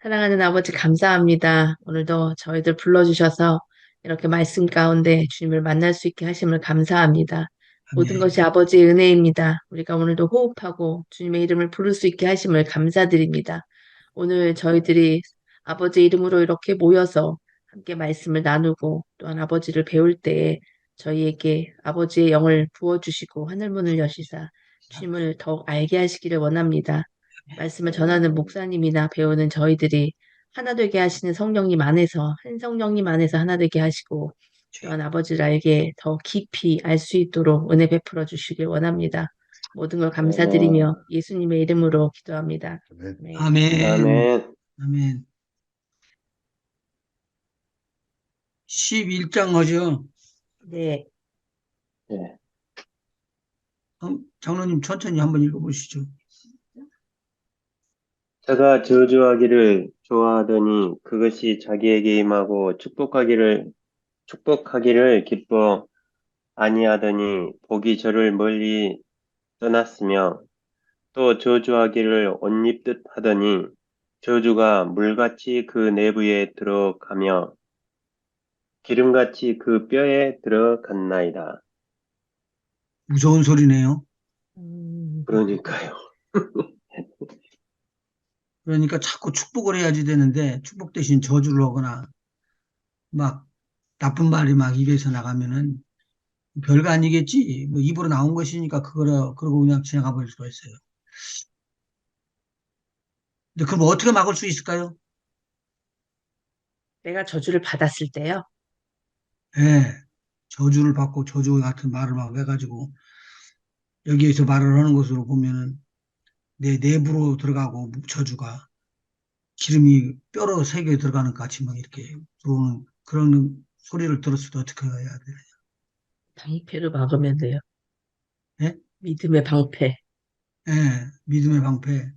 사랑하는 아버지, 감사합니다. 오늘도 저희들 불러주셔서 이렇게 말씀 가운데 주님을 만날 수 있게 하심을 감사합니다. 모든 아멘. 것이 아버지의 은혜입니다. 우리가 오늘도 호흡하고 주님의 이름을 부를 수 있게 하심을 감사드립니다. 오늘 저희들이 아버지 이름으로 이렇게 모여서 함께 말씀을 나누고 또한 아버지를 배울 때에 저희에게 아버지의 영을 부어주시고 하늘문을 여시사 주님을 더욱 알게 하시기를 원합니다. 말씀을 전하는 목사님이나 배우는 저희들이 하나 되게 하시는 성령님 안에서, 한 성령님 안에서 하나 되게 하시고, 또한 아버지를 알게 더 깊이 알 수 있도록 은혜 베풀어 주시길 원합니다. 모든 걸 아멘. 감사드리며 예수님의 이름으로 기도합니다. 아멘. 아멘. 아멘. 아멘. 11장 하죠. 네. 예. 장로님 천천히 한번 읽어보시죠. 저가 저주하기를 좋아하더니 그것이 자기에게 임하고 축복하기를 기뻐 아니하더니 복이 저를 멀리 떠났으며 또 저주하기를 옷 입듯 하더니 저주가 물같이 그 내부에 들어가며 기름같이 그 뼈에 들어갔나이다. 무서운 소리네요. 음, 그러니까요. 그러니까 자꾸 축복을 해야지 되는데 축복 대신 저주를 하거나 막 나쁜 말이 막 입에서 나가면은 별거 아니겠지. 뭐 입으로 나온 것이니까 그러고 그냥 지나가 버릴 수가 있어요. 근데 그럼 어떻게 막을 수 있을까요? 내가 저주를 받았을 때요. 예. 저주를 받고 저주 같은 말을 막 해가지고 여기에서 말을 하는 것으로 보면은 내 내부로 들어가고 저주가 기름이 뼈로 새겨 들어가는 것 같이 막 이렇게 들어오는 그런 소리를 들었을 때 어떻게 해야 돼? 방패로 막으면 돼요. 예? 믿음의 방패. 예, 믿음의 방패.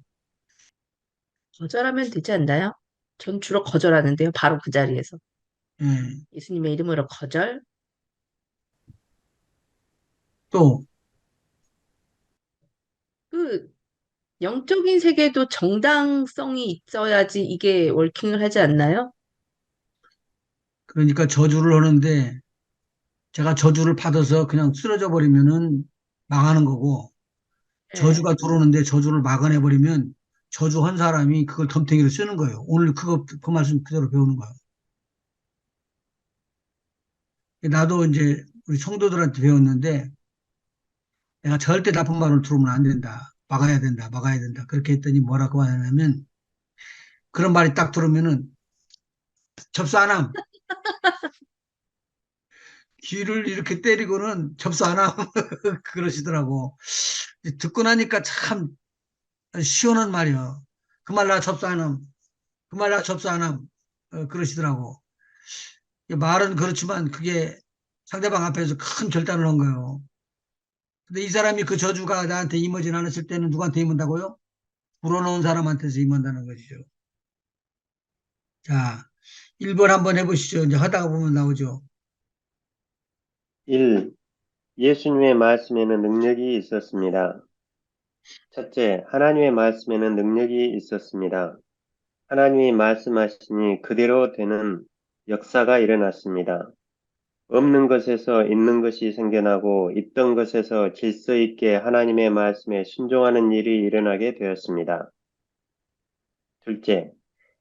거절하면 되지 않나요? 전 주로 거절하는데요. 바로 그 자리에서. 예. 예수님의 이름으로 거절. 또, 그 영적인 세계도 정당성이 있어야지 이게 월킹을 하지 않나요? 그러니까 저주를 하는데 제가 저주를 받아서 그냥 쓰러져 버리면은 망하는 거고 예. 저주가 들어오는데 저주를 막아내 버리면 저주한 사람이 그걸 덤탱이로 쓰는 거예요. 오늘 그 말씀 그대로 배우는 거예요. 나도 이제 우리 성도들한테 배웠는데 내가 절대 나쁜 말을 들으면 안 된다. 막아야 된다. 막아야 된다. 그렇게 했더니 뭐라고 하냐면 그런 말이 딱 들으면은 접수 안 함. 귀를 이렇게 때리고는 접수 안 함. 그러시더라고. 듣고 나니까 참 시원한 말이야. 그 말 나 접수 안 함. 그 말 나 접수 안 함. 그러시더라고. 말은 그렇지만 그게 상대방 앞에서 큰 결단을 한 거예요. 근데 이 사람이 그 저주가 나한테 임하진 않았을 때는 누구한테 임한다고요? 불어넣은 사람한테서 임한다는 것이죠. 자, 1번 한번 해보시죠. 이제 하다가 보면 나오죠. 1. 예수님의 말씀에는 능력이 있었습니다. 첫째, 하나님의 말씀에는 능력이 있었습니다. 하나님이 말씀하시니 그대로 되는 역사가 일어났습니다. 없는 것에서 있는 것이 생겨나고 있던 것에서 질서 있게 하나님의 말씀에 순종하는 일이 일어나게 되었습니다. 둘째,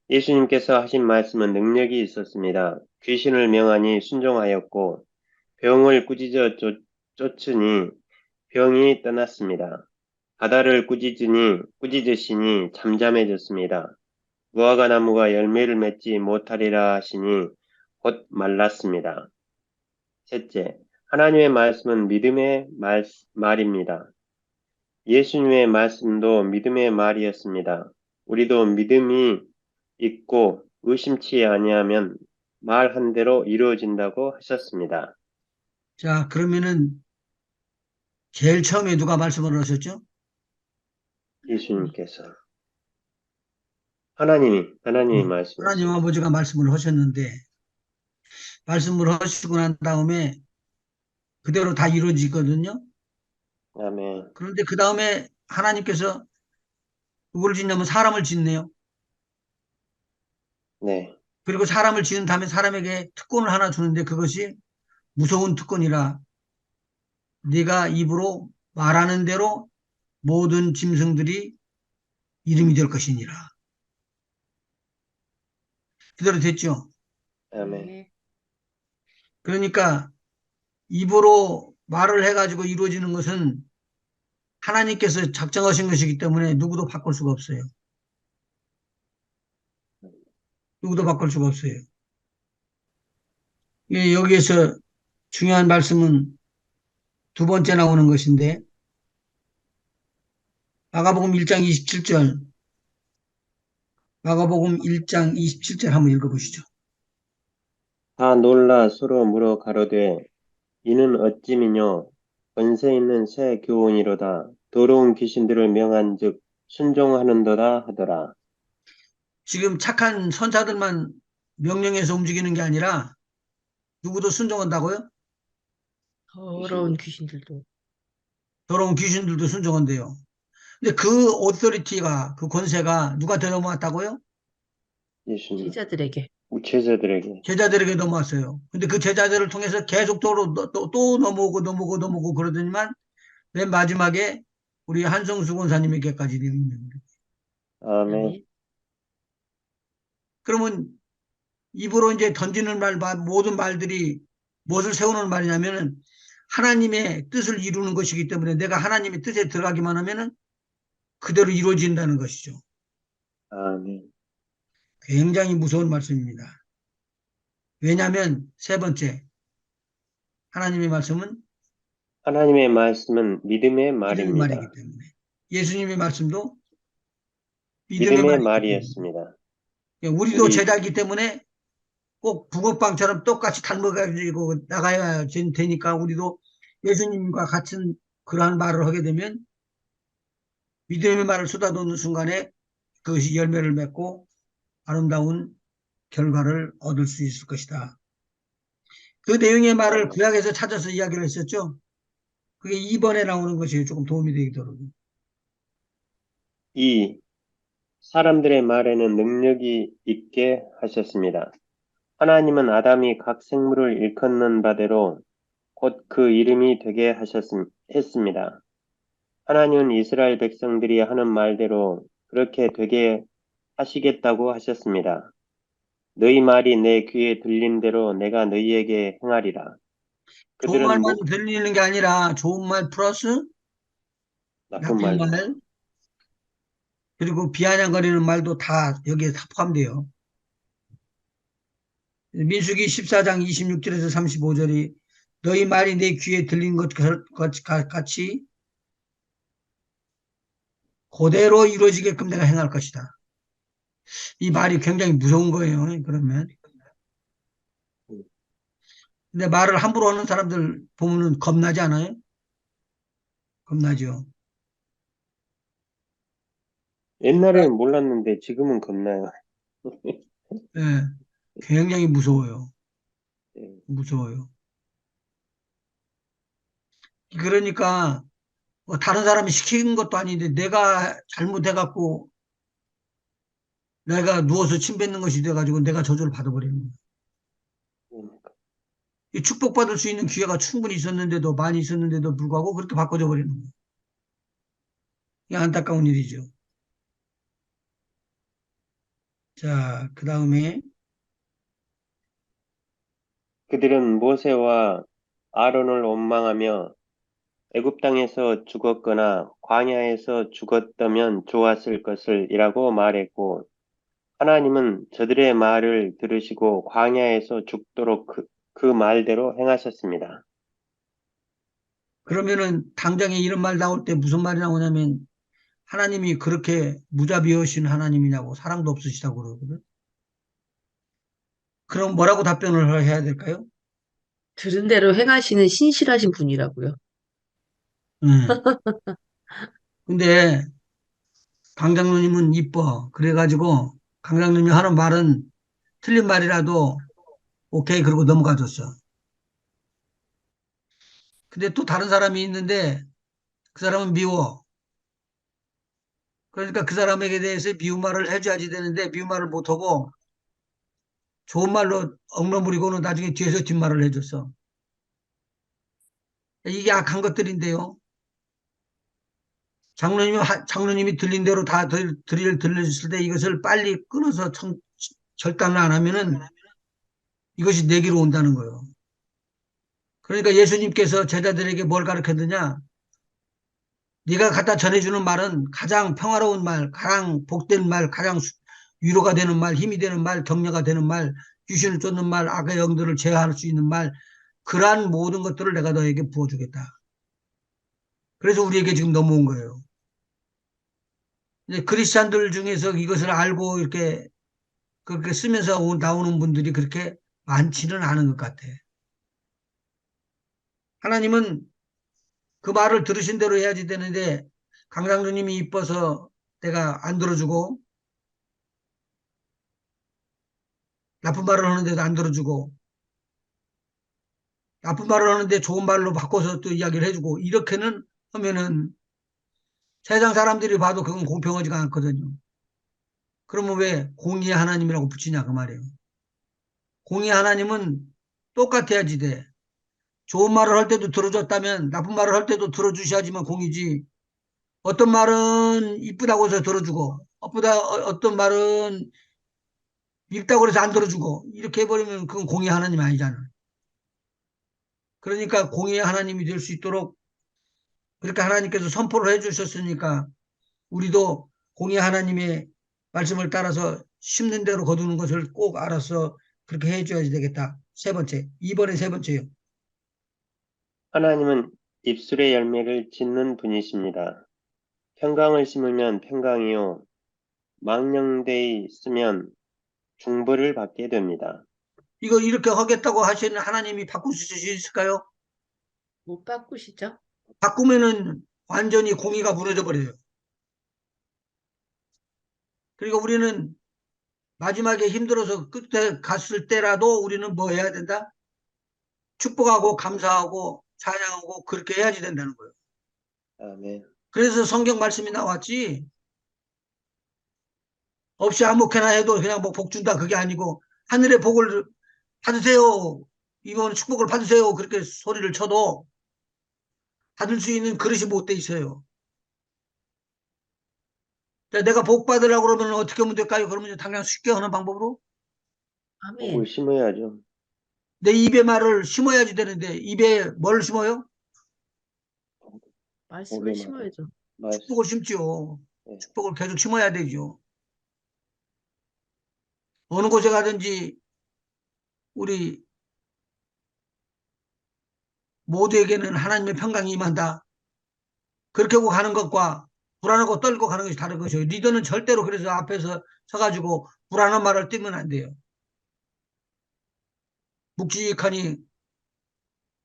예수님께서 하신 말씀은 능력이 있었습니다. 귀신을 명하니 순종하였고 병을 쫓으니 병이 떠났습니다. 바다를 꾸짖으시니 잠잠해졌습니다. 무화과 나무가 열매를 맺지 못하리라 하시니 곧 말랐습니다. 셋째, 하나님의 말씀은 믿음의 말입니다. 예수님의 말씀도 믿음의 말이었습니다. 우리도 믿음이 있고 의심치 아니하면 말한 대로 이루어진다고 하셨습니다. 자, 그러면은 제일 처음에 누가 말씀을 하셨죠? 예수님께서 하나님이 하나님 말씀하십니다. 아버지가 말씀을 하셨는데, 말씀을 하시고 난 다음에 그대로 다 이루어지거든요. 아멘. 그런데 그 다음에 하나님께서 누구를 짓냐면 사람을 짓네요. 네. 그리고 사람을 지은 다음에 사람에게 특권을 하나 주는데 그것이 무서운 특권이라 네가 입으로 말하는 대로 모든 짐승들이 이름이 될 것이니라. 그대로 됐죠. 아멘. 네. 그러니까 입으로 말을 해가지고 이루어지는 것은 하나님께서 작정하신 것이기 때문에 누구도 바꿀 수가 없어요. 누구도 바꿀 수가 없어요. 여기에서 중요한 말씀은 두 번째 나오는 것인데 마가복음 1장 27절 마가복음 1장 27절 한번 읽어보시죠. 다 놀라 서로 물어 가로되 이는 어찌미뇨 권세 있는 새 교훈이로다 더러운 귀신들을 명한즉 순종하는도다 하더라. 지금 착한 선사들만 명령해서 움직이는 게 아니라 누구도 순종한다고요? 더러운 귀신들도. 더러운 귀신들도 순종한대요. 근데 그 오토리티가 그 권세가 누구한테 넘어왔다고요? 예수님, 제자들에게. 우체자들에게. 제자들에게 넘어왔어요. 근데 그 제자들을 통해서 계속적으로 또 넘어오고 그러더니만 맨 마지막에 우리 한성수 권사님에게까지 되는 거예요. 아멘. 아멘. 그러면 입으로 이제 던지는 모든 말들이 무엇을 세우는 말이냐면은 하나님의 뜻을 이루는 것이기 때문에 내가 하나님의 뜻에 들어가기만 하면은 그대로 이루어진다는 것이죠. 아멘. 굉장히 무서운 말씀입니다. 왜냐하면 세 번째, 하나님의 말씀은 하나님의 말씀은 믿음의 믿음의 말이기 말입니다. 때문에. 예수님의 말씀도 믿음의 믿음의 말이기 때문에. 말이었습니다. 우리도 우리 제자이기 때문에 꼭 붕어빵처럼 똑같이 닮아가지고 나가야 되니까 우리도 예수님과 같은 그러한 말을 하게 되면 믿음의 말을 쏟아놓는 순간에 그것이 열매를 맺고 아름다운 결과를 얻을 수 있을 것이다. 그 내용의 말을 아멘. 구약에서 찾아서 이야기를 했었죠. 그게 2번에 나오는 것이 조금 도움이 되도록. 이 사람들의 말에는 능력이 있게 하셨습니다. 하나님은 아담이 각 생물을 일컫는 바대로 곧 그 이름이 되게 했습니다. 하나님은 이스라엘 백성들이 하는 말대로 그렇게 되게 하시겠다고 하셨습니다. 너희 말이 내 귀에 들린 대로 내가 너희에게 행하리라. 좋은 그들은 말만 들리는 게 아니라 좋은 말 플러스 나쁜 나쁜 말도 말 그리고 비아냥거리는 말도 다 여기에 다 포함돼요. 민수기 14장 26절에서 35절이 너희 말이 내 귀에 들린 것 같이 그대로 이루어지게끔 내가 행할 것이다. 이 말이 굉장히 무서운 거예요. 그러면. 근데 말을 함부로 하는 사람들 보면은 겁나지 않아요? 겁나죠. 옛날에는 몰랐는데 지금은 겁나요. 예, 굉장히 무서워요. 예. 무서워요. 그러니까 뭐 다른 사람이 시킨 것도 아닌데 내가 잘못해갖고 내가 누워서 침 뱉는 것이 돼가지고 내가 저주를 받아버리는 거예요. 이 축복받을 수 있는 기회가 충분히 있었는데도 많이 있었는데도 불구하고 그렇게 바꿔져 버리는 거예요. 이 안타까운 일이죠. 자, 그 다음에 그들은 모세와 아론을 원망하며 애굽 땅에서 죽었거나 광야에서 죽었다면 좋았을 것을이라고 말했고 하나님은 저들의 말을 들으시고 광야에서 죽도록 그 말대로 행하셨습니다. 그러면은 당장에 이런 말 나올 때 무슨 말이 나오냐면 하나님이 그렇게 무자비하신 하나님이냐고 사랑도 없으시다고 그러거든. 그럼 뭐라고 답변을 해야 될까요? 들은 대로 행하시는 신실하신 분이라고요. 네. 근데 강장로님은 이뻐. 그래가지고 강장로님이 하는 말은 틀린 말이라도 오케이 그러고 넘어가줬어. 근데 또 다른 사람이 있는데 그 사람은 미워. 그러니까 그 사람에게 대해서 미운 말을 해줘야지 되는데 미운 말을 못하고 좋은 말로 엉러무리고는 나중에 뒤에서 뒷말을 해줬어. 이게 악한 것들인데요. 장로님이 들린 대로 다 들려줬을 때 이것을 빨리 끊어서 절단을 안 하면은 이것이 내게로 온다는 거예요. 그러니까 예수님께서 제자들에게 뭘 가르쳤느냐? 네가 갖다 전해주는 말은 가장 평화로운 말, 가장 복된 말, 가장 위로가 되는 말, 힘이 되는 말, 격려가 되는 말, 귀신을 쫓는 말, 악의 영들을 제어할 수 있는 말, 그러한 모든 것들을 내가 너에게 부어주겠다. 그래서 우리에게 지금 넘어온 거예요. 이제 크리스찬들 중에서 이것을 알고 이렇게 그렇게 쓰면서 나오는 분들이 그렇게 많지는 않은 것 같아. 하나님은 그 말을 들으신 대로 해야지 되는데 강상루님이 이뻐서 내가 안 들어주고 나쁜 말을 하는데도 안 들어주고 나쁜 말을 하는데 좋은 말로 바꿔서 또 이야기를 해주고 이렇게는 하면은 세상 사람들이 봐도 그건 공평하지가 않거든요. 그러면 왜 공의의 하나님이라고 붙이냐 그 말이에요. 공의의 하나님은 똑같아야지 돼. 좋은 말을 할 때도 들어줬다면 나쁜 말을 할 때도 들어주셔야지만 공이지. 어떤 말은 이쁘다고 해서 들어주고 어떤 말은 밉다고 해서 안 들어주고 이렇게 해버리면 그건 공의 하나님이 아니잖아. 그러니까 공의 하나님이 될 수 있도록 그렇게 하나님께서 선포를 해주셨으니까 우리도 공의 하나님의 말씀을 따라서 심는 대로 거두는 것을 꼭 알아서 그렇게 해줘야 되겠다. 세 번째, 이번에 세 번째요. 하나님은 입술의 열매를 짓는 분이십니다. 평강을 심으면 평강이요, 망령되이 쓰면 중벌을 받게 됩니다. 이거 이렇게 하겠다고 하시는 하나님이 바꾸실 수 있을까요? 못 바꾸시죠? 바꾸면은 완전히 공의가 무너져 버려요. 그러니까 우리는 마지막에 힘들어서 끝에 갔을 때라도 우리는 뭐 해야 된다? 축복하고 감사하고 찬양하고 그렇게 해야지 된다는 거예요. 아멘. 그래서 성경 말씀이 나왔지. 없이 아무렇게나 해도 그냥 뭐 복 준다 그게 아니고 하늘의 복을 받으세요. 이번 축복을 받으세요. 그렇게 소리를 쳐도 받을 수 있는 그릇이 못 돼 있어요. 내가 복 받으려고 그러면 어떻게 하면 될까요? 그러면 당장 쉽게 하는 방법으로 복을 아멘. 심어야죠. 내 입에 말을 심어야지 되는데 입에 뭘 심어요? 말씀을 복의 말을. 심어야죠. 말씀. 축복을 심지요. 네. 축복을 계속 심어야 되죠. 어느 곳에 가든지 우리 모두에게는 하나님의 평강이 임한다. 그렇게 하고 가는 것과 불안하고 떨고 가는 것이 다른 것이요. 리더는 절대로 그래서 앞에서 서가지고 불안한 말을 띄면 안 돼요. 묵직하니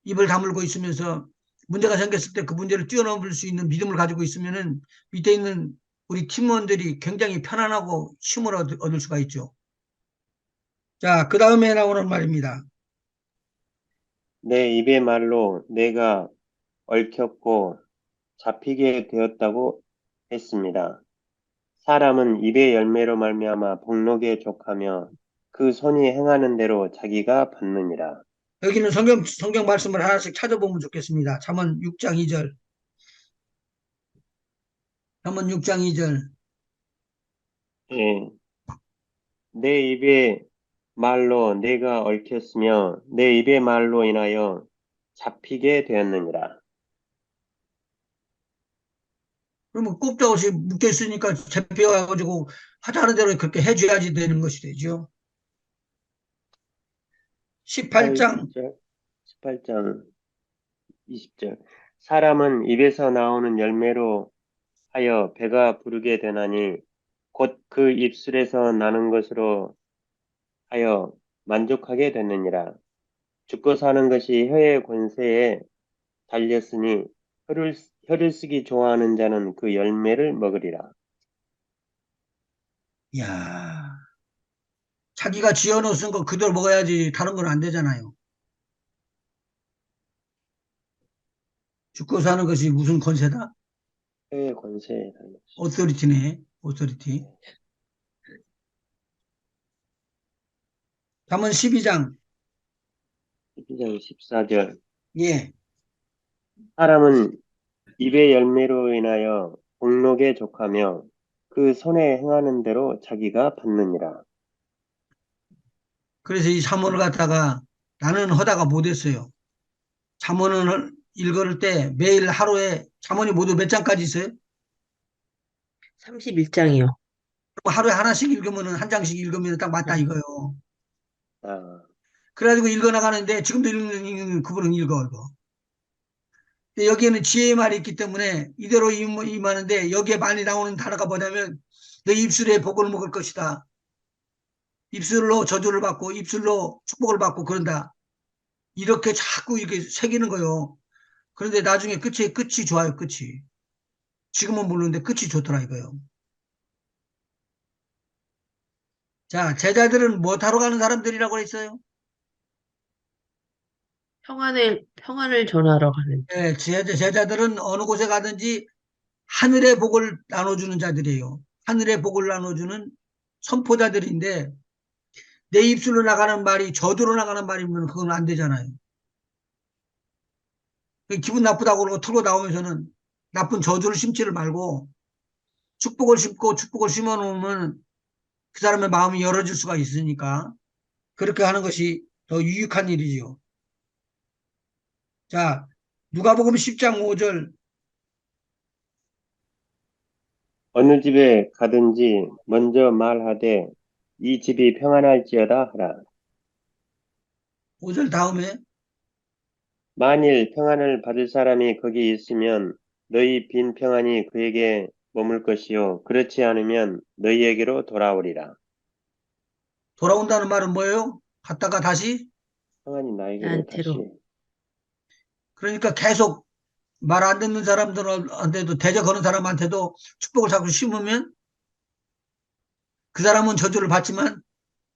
입을 다물고 있으면서 문제가 생겼을 때 그 문제를 뛰어넘을 수 있는 믿음을 가지고 있으면은 밑에 있는 우리 팀원들이 굉장히 편안하고 힘을 얻을 수가 있죠. 자, 그 다음에 나오는 말입니다. 내 입의 말로 내가 얽혔고 잡히게 되었다고 했습니다. 사람은 입의 열매로 말미암아 복록에 족하며 그 손이 행하는 대로 자기가 받느니라. 여기는 성경 말씀을 하나씩 찾아보면 좋겠습니다. 잠언 6장 2절. 잠언 6장 2절. 예, 내 입의 말로 내가 얽혔으며 내 입의 말로 인하여 잡히게 되었느니라. 그러면 꼼짝없이 묶여있으니까 잡혀가지고 하자는 대로 그렇게 해줘야지 되는 것이 되죠. 18장 18절, 18장 20절. 사람은 입에서 나오는 열매로 하여 배가 부르게 되나니 곧 그 입술에서 나는 것으로 하여 만족하게 되느니라. 죽고 사는 것이 혀의 권세에 달렸으니 혀를 쓰기 좋아하는 자는 그 열매를 먹으리라. 야, 자기가 지어놓은 거 그대로 먹어야지 다른 건 안 되잖아요. 죽고 사는 것이 무슨 권세다? 혀의 권세에 달렸으니. 오토리티네. 오토리티. 잠언 12장. 12장 14절. 예. 사람은 입의 열매로 인하여 복록에 족하며 그 손에 행하는 대로 자기가 받느니라. 그래서 이 잠언을 갖다가 나는 하다가 못했어요. 잠언을 읽을 때 매일 하루에 잠언이 모두 몇 장까지 있어요? 31장이요. 그럼 하루에 하나씩 읽으면은 한 장씩 읽으면 딱 맞다 이거요. 아, 그래가지고 읽어 나가는데 지금도 읽는 그분은 읽어 이거. 근데 여기에는 지혜의 말이 있기 때문에 이대로 임하는데 여기에 많이 나오는 단어가 뭐냐면 내 입술에 복을 먹을 것이다. 입술로 저주를 받고 입술로 축복을 받고 그런다. 이렇게 자꾸 이렇게 새기는 거요. 그런데 나중에 끝이 좋아요. 끝이. 지금은 모르는데 끝이 좋더라 이거요. 자, 제자들은 뭐 하러 가는 사람들이라고 했어요? 평안을 전하러 가는 자. 예, 제자들은 어느 곳에 가든지 하늘의 복을 나눠주는 자들이에요. 하늘의 복을 나눠주는 선포자들인데 내 입술로 나가는 말이 저주로 나가는 말이면 그건 안 되잖아요. 기분 나쁘다고 그러고 털고 나오면서는 나쁜 저주를 심지를 말고 축복을 심고 축복을 심어 놓으면 그 사람의 마음이 열어질 수가 있으니까 그렇게 하는 것이 더 유익한 일이지요. 자, 누가복음 10장 5절. 어느 집에 가든지 먼저 말하되 이 집이 평안할지어다 하라. 5절 다음에 만일 평안을 받을 사람이 거기 있으면 너희 빈 평안이 그에게 머물 것이요 그렇지 않으면 너희에게로 돌아오리라. 돌아온다는 말은 뭐예요? 갔다가 다시. 평안이 나에게로 나한테로. 다시. 그러니까 계속 말 안 듣는 사람들한테도 대적 거는 사람한테도 축복을 자꾸 심으면 그 사람은 저주를 받지만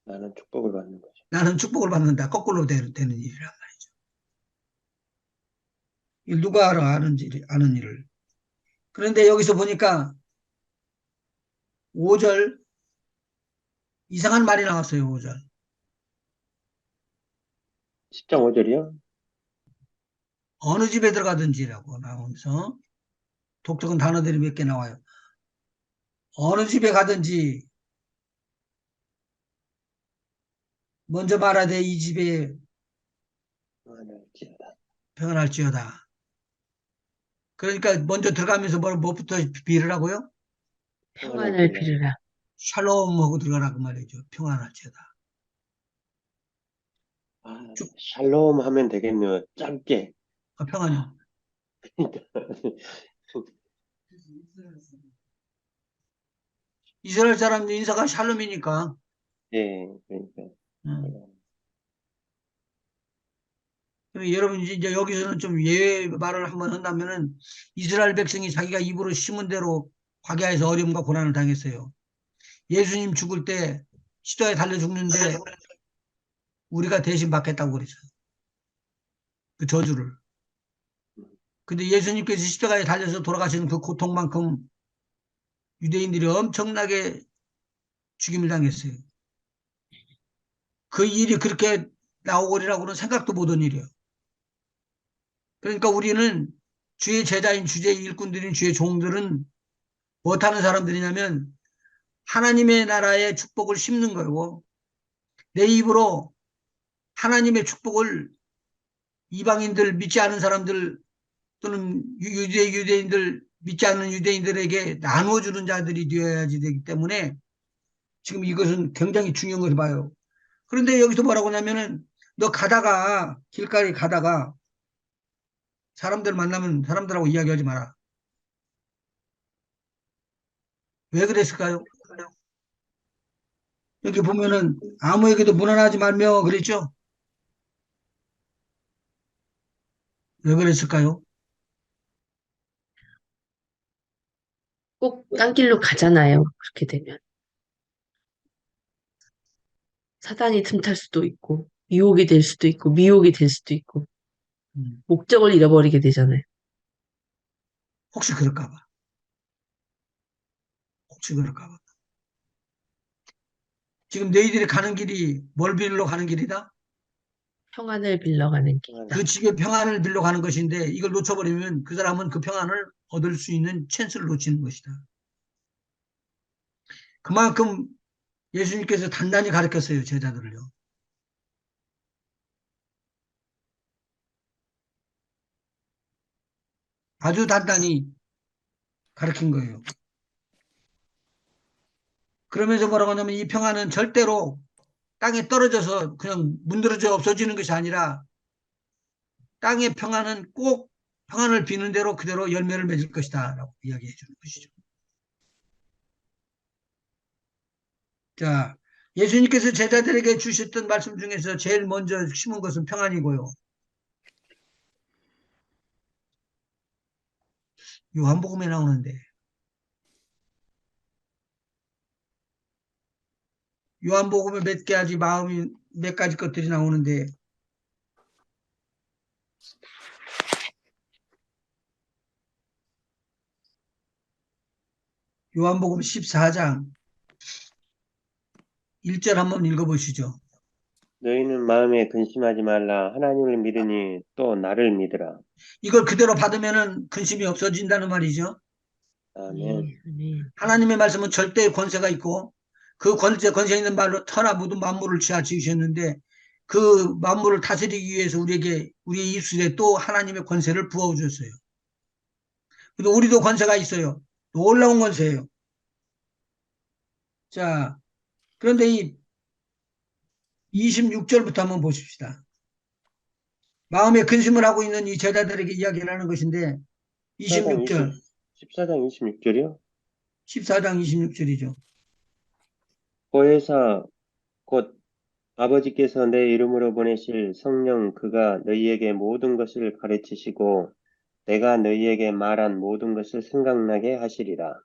나는 축복을 받는 거죠. 나는 축복을 받는다. 거꾸로 되는 일이란 말이죠. 이 누가 알아? 아는 일을. 그런데 여기서 보니까 5절 이상한 말이 나왔어요. 5절. 10장 5절이요? 어느 집에 들어가든지라고 나오면서 독특한 단어들이 몇 개 나와요. 어느 집에 가든지 먼저 말하되 이 집에 평안할지어다. 평안할지어다. 그러니까 먼저 들어가면서 뭐부터 빌으라고요? 평안을 평안을 빌라. 빌으라. 샬롬하고 들어가라고 말이죠. 평안할지어다. 아, 쭉 샬롬 하면 되겠네요. 짧게. 평안이요. 이스라엘 사람 인사가 샬롬이니까. 예, 그러니까. 음. 여러분 이제 여기서는 좀 예외 말을 한번 한다면은 이스라엘 백성이 자기가 입으로 심은 대로 광야에서 어려움과 고난을 당했어요. 예수님 죽을 때 시도에 달려 죽는데 우리가 대신 받겠다고 그랬어요. 그 저주를. 근데 예수님께서 십자가에 달려서 돌아가시는 그 고통만큼 유대인들이 엄청나게 죽임을 당했어요. 그 일이 그렇게 나오리라고는 생각도 못한 일이에요. 그러니까 우리는 주의 제자인 주의 일꾼들인 주의 종들은 못하는 사람들이냐면 하나님의 나라의 축복을 심는 거고 내 입으로 하나님의 축복을 이방인들 믿지 않은 사람들 또는 유대인들 믿지 않는 유대인들에게 나누어주는 자들이 되어야지 되기 때문에 지금 이것은 굉장히 중요한 것을 봐요. 그런데 여기서 뭐라고 하냐면은 너 가다가 길가에 가다가 사람들 만나면 사람들하고 이야기하지 마라. 왜 그랬을까요? 여기 보면은 아무에게도 무난하지 말며 그랬죠? 왜 그랬을까요? 꼭 딴 길로 가잖아요. 그렇게 되면. 사단이 틈탈 수도 있고, 유혹이 될 수도 있고, 미혹이 될 수도 있고, 음, 목적을 잃어버리게 되잖아요. 혹시 그럴까 봐. 혹시 그럴까 봐. 지금 너희들이 가는 길이 뭘 빌러 가는 길이다? 평안을 빌러가는 길이다. 그 집의 평안을 빌러 가는 것인데 이걸 놓쳐버리면 그 사람은 그 평안을 얻을 수 있는 찬스를 놓치는 것이다. 그만큼 예수님께서 단단히 가르쳤어요, 제자들을요. 아주 단단히 가르친 거예요. 그러면서 뭐라고 하냐면 이 평안은 절대로 땅에 떨어져서 그냥 문드러져 없어지는 것이 아니라 땅의 평안은 꼭 평안을 비는 대로 그대로 열매를 맺을 것이다 라고 이야기해 주는 것이죠. 자, 예수님께서 제자들에게 주셨던 말씀 중에서 제일 먼저 심은 것은 평안이고요. 요한복음에 나오는데 요한복음에 몇 가지 마음이 몇 가지 것들이 나오는데 요한복음 14장 1절 한번 읽어보시죠. 너희는 마음에 근심하지 말라. 하나님을 믿으니 또 나를 믿으라. 이걸 그대로 받으면은 근심이 없어진다는 말이죠. 아멘. 아멘. 하나님의 말씀은 절대의 권세가 있고 그 권세 있는 말로 터나 모든 만물을 지으셨는데 그 만물을 다스리기 위해서 우리에게 우리 입술에 또 하나님의 권세를 부어주셨어요. 그래도 우리도 권세가 있어요. 놀라운 권세예요. 자, 그런데 이 26절부터 한번 보십시다. 마음에 근심을 하고 있는 이 제자들에게 이야기를 하는 것인데 26절, 14장 26절이요? 14장 26절이죠. 보혜사 곧 아버지께서 내 이름으로 보내실 성령 그가 너희에게 모든 것을 가르치시고 내가 너희에게 말한 모든 것을 생각나게 하시리라.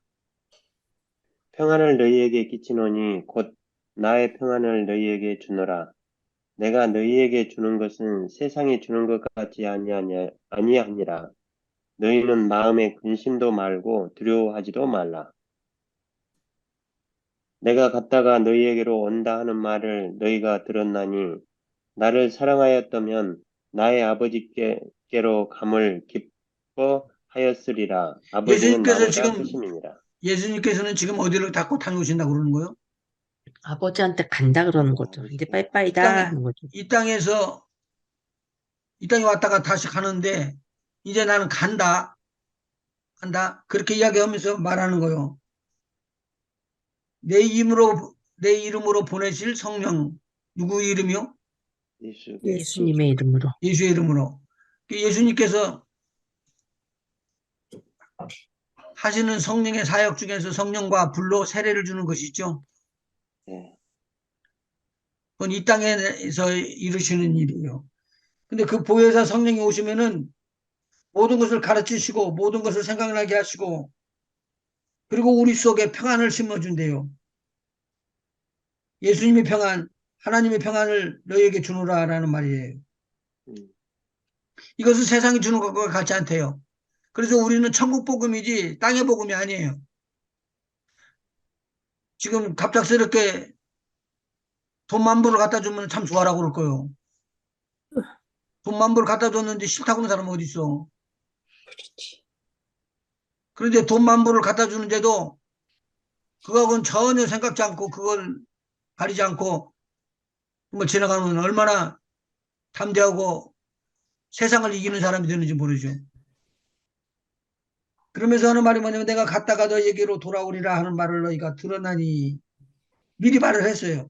평안을 너희에게 끼치노니 곧 나의 평안을 너희에게 주노라. 내가 너희에게 주는 것은 세상이 주는 것 같지 아니하니라. 너희는 마음에 근심도 말고 두려워하지도 말라. 내가 갔다가 너희에게로 온다 하는 말을 너희가 들었나니 나를 사랑하였다면 나의 아버지께로 감을 기뻐하였으리라. 아버지는 예수님께서 나보다 지금 크심이니라. 예수님께서는 지금 어디를 닫고 다녀오신다고 그러는 거예요? 아버지한테 간다 그러는 거죠. 이제 빠이빠이다 하는 거죠. 이 땅에서 이 땅에 왔다가 다시 가는데 이제 나는 간다 그렇게 이야기하면서 말하는 거예요. 내 이름으로 보내실 성령 누구 이름이요? 예수님의 이름으로. 예수의 이름으로. 예수님께서 하시는 성령의 사역 중에서 성령과 불로 세례를 주는 것이 있죠. 네. 그건 이 땅에서 이루시는 일이에요. 근데 그 보혜사 성령이 오시면은 모든 것을 가르치시고 모든 것을 생각나게 하시고 그리고 우리 속에 평안을 심어준대요. 예수님의 평안, 하나님의 평안을 너희에게 주노라라는 말이에요. 음, 이것은 세상이 주는 것과 같지 않대요. 그래서 우리는 천국 복음이지 땅의 복음이 아니에요. 지금 갑작스럽게 돈 10,000불을 갖다 주면 참 좋아라고 그럴 거예요. 돈 10,000불을 갖다 줬는데 싫다고 하는 사람은 어디 있어? 그렇지. 그런데 돈 10,000불을 갖다 주는데도 그거하고는 전혀 생각지 않고 그걸 가리지 않고 뭐 지나가면 얼마나 담대하고 세상을 이기는 사람이 되는지 모르죠. 그러면서 하는 말이 뭐냐면 내가 갔다가 너에게로 돌아오리라 하는 말을 너희가 들었나니 미리 말을 했어요.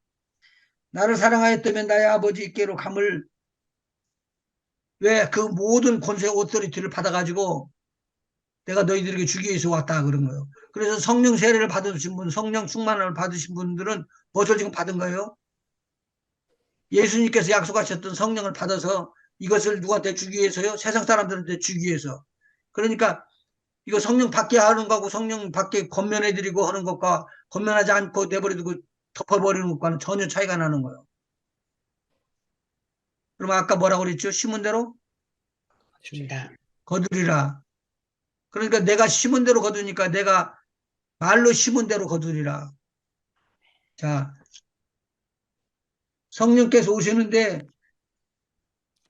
나를 사랑하였다면 나의 아버지께로 감을 왜 그 모든 권세 오토리티를 받아가지고 내가 너희들에게 주기 위해서 왔다 그런 거예요. 그래서 성령 세례를 받으신 분, 성령 충만을 받으신 분들은 무엇을 지금 받은 거예요? 예수님께서 약속하셨던 성령을 받아서 이것을 누구한테 주기 위해서요? 세상 사람들한테 주기 위해서. 그러니까 이거 성령 받게 하는 거하고 성령 받게 권면해드리고 하는 것과 권면하지 않고 내버려두고 덮어버리는 것과는 전혀 차이가 나는 거예요. 그럼 아까 뭐라고 그랬죠? 심은 대로 준다. 거두리라. 그러니까 내가 심은 대로 거두니까 내가 말로 심은 대로 거두리라. 자, 성령께서 오시는데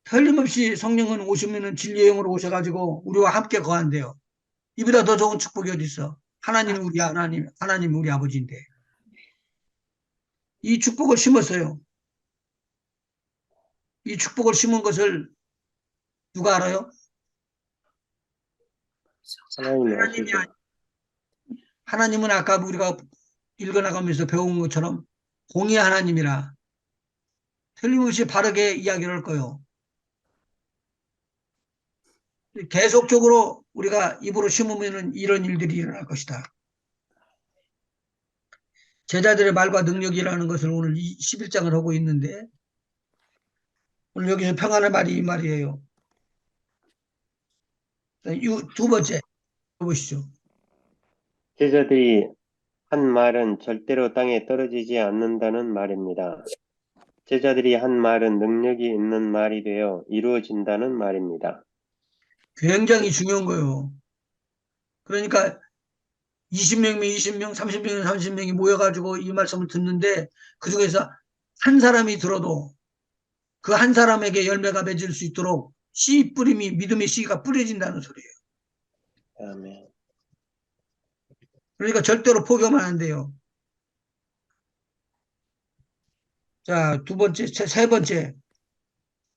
틀림없이 성령은 오시면은 진리의 영으로 오셔가지고 우리와 함께 거한대요. 이보다 더 좋은 축복이 어디 있어? 하나님이 우리 하나님, 하나님이 우리 아버지인데 이 축복을 심었어요. 이 축복을 심은 것을 누가 알아요? 하나님이 하나님이 아시죠? 하나님은 아까 우리가 읽어나가면서 배운 것처럼 공의 하나님이라 틀림없이 바르게 이야기를 할 거예요. 계속적으로 우리가 입으로 심으면 이런 일들이 일어날 것이다. 제자들의 말과 능력이라는 것을 오늘 11장을 하고 있는데 오늘 여기서 평안의 말이 이 말이에요. 두 번째 보시죠. 제자들이 한 말은 절대로 땅에 떨어지지 않는다는 말입니다. 제자들이 한 말은 능력이 있는 말이 되어 이루어진다는 말입니다. 굉장히 중요한 거예요. 그러니까 20명이면 20명, 30명이면 30명이 모여가지고 이 말씀을 듣는데 그중에서 한 사람이 들어도 그 한 사람에게 열매가 맺을 수 있도록 씨 뿌림이 믿음의 씨가 뿌려진다는 소리예요. 아멘. 그러니까 절대로 포기하면 안 돼요. 자, 두 번째, 세 번째.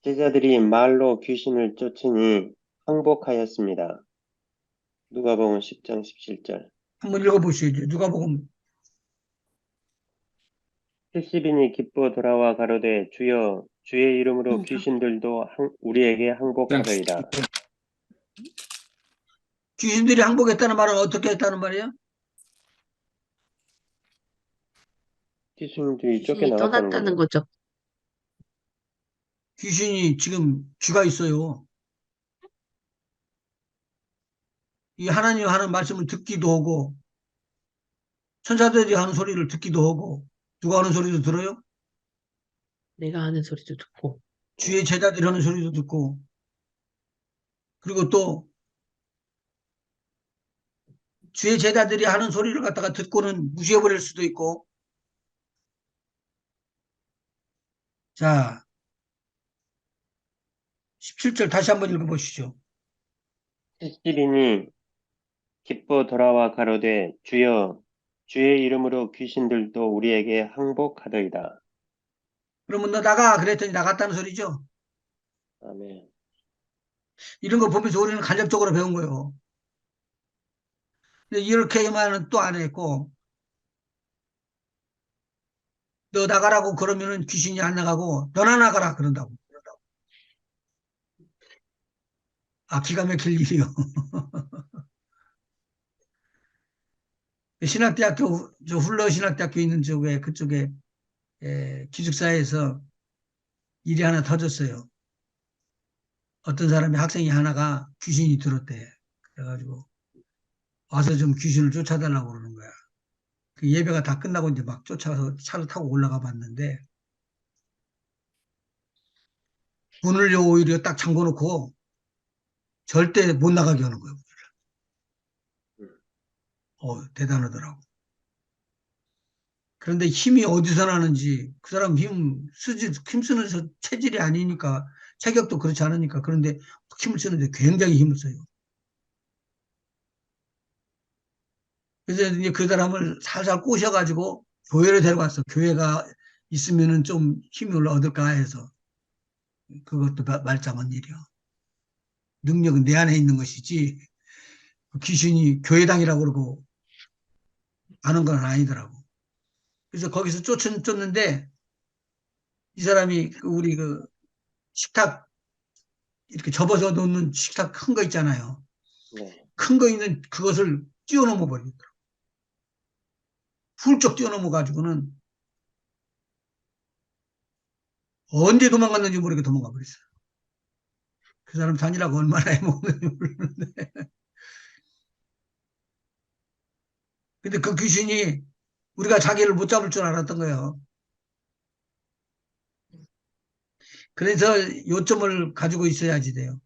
제자들이 말로 귀신을 쫓으니 항복하였습니다. 누가복음 10장 17절. 한번 읽어보시죠. 누가복음 70인이 기뻐 돌아와 가로되 주여 주의 이름으로 귀신들도 우리에게 항복하더이다. 귀신들이 항복했다는 말은 어떻게 했다는 말이에요? 귀신들이 귀신이 쫓겨나갔다는 떠났다는 거죠. 거죠. 귀신이 지금 쥐가 있어요. 이 하나님 하는 말씀을 듣기도 하고 천사들이 하는 소리를 듣기도 하고 누가 하는 소리도 들어요? 내가 하는 소리도 듣고. 주의 제자들이 하는 소리도 듣고 그리고 또 주의 제자들이 하는 소리를 갖다가 듣고는 무시해버릴 수도 있고 자 17절 다시 한번 읽어보시죠. 70인이 기뻐 돌아와 가로되 주여 주의 이름으로 귀신들도 우리에게 항복하더이다. 그러면 너 나가 그랬더니 나갔다는 소리죠. 아멘. 이런 거 보면서 우리는 간접적으로 배운 거예요. 근데 이렇게만은 또 안 했고 너 나가라고 그러면은 귀신이 안 나가고 너나 나가라 그런다고. 아 기가 막힐 일이요. 신학대학교 저 훌러 신학대학교 있는 쪽에 그쪽에 기숙사에서 일이 하나 터졌어요. 어떤 사람이 학생이 하나가 귀신이 들었대. 그래가지고 와서 좀 귀신을 쫓아달라고 그러는 거야. 그 예배가 다 끝나고 이제 막 쫓아서 차를 타고 올라가 봤는데 문을 오히려 딱 잠궈 놓고 절대 못 나가게 하는 거예요. 대단하더라고. 그런데 힘이 어디서 나는지 그 사람 힘쓰는 체질이 아니니까 체격도 그렇지 않으니까 그런데 힘을 쓰는데 굉장히 힘을 써요. 그래서 이제 그 사람을 살살 꼬셔가지고 교회를 데려갔어. 교회가 있으면은 좀 힘을 얻을까 해서 그것도 말짱한 일이야. 능력은 내 안에 있는 것이지 귀신이 교회당이라고 그러고 아는 건 아니더라고. 그래서 거기서 쫓는데 이 사람이 우리 그 식탁 이렇게 접어서 놓는 식탁 큰 거 있잖아요. 네. 큰 거 있는 그것을 뛰어넘어 버리더라고. 훌쩍 뛰어넘어 가지고는 언제 도망갔는지 모르게 도망가 버렸어요. 그 사람 다니라고 얼마나 해먹는지 모르는데. 근데 그 귀신이 우리가 자기를 못 잡을 줄 알았던 거예요. 그래서 요점을 가지고 있어야지 돼요.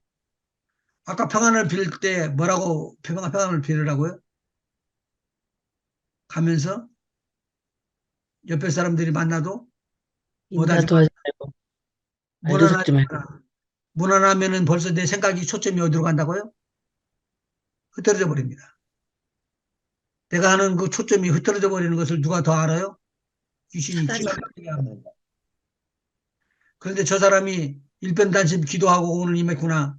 아까 평안을 빌 때 뭐라고 평안을 빌으라고요? 가면서 옆에 사람들이 만나도 인사도 마. 하지 말고 말도 섞지 무난하지 말고. 마라. 무난하면은 벌써 내 생각이 초점이 어디로 간다고요? 흐트러져 버립니다. 내가 하는 그 초점이 흐트러져 버리는 것을 누가 더 알아요? 귀신이 사단이. 기가 막히게 합니다. 그런데 저 사람이 일편단심 기도하고 오늘 임했구나.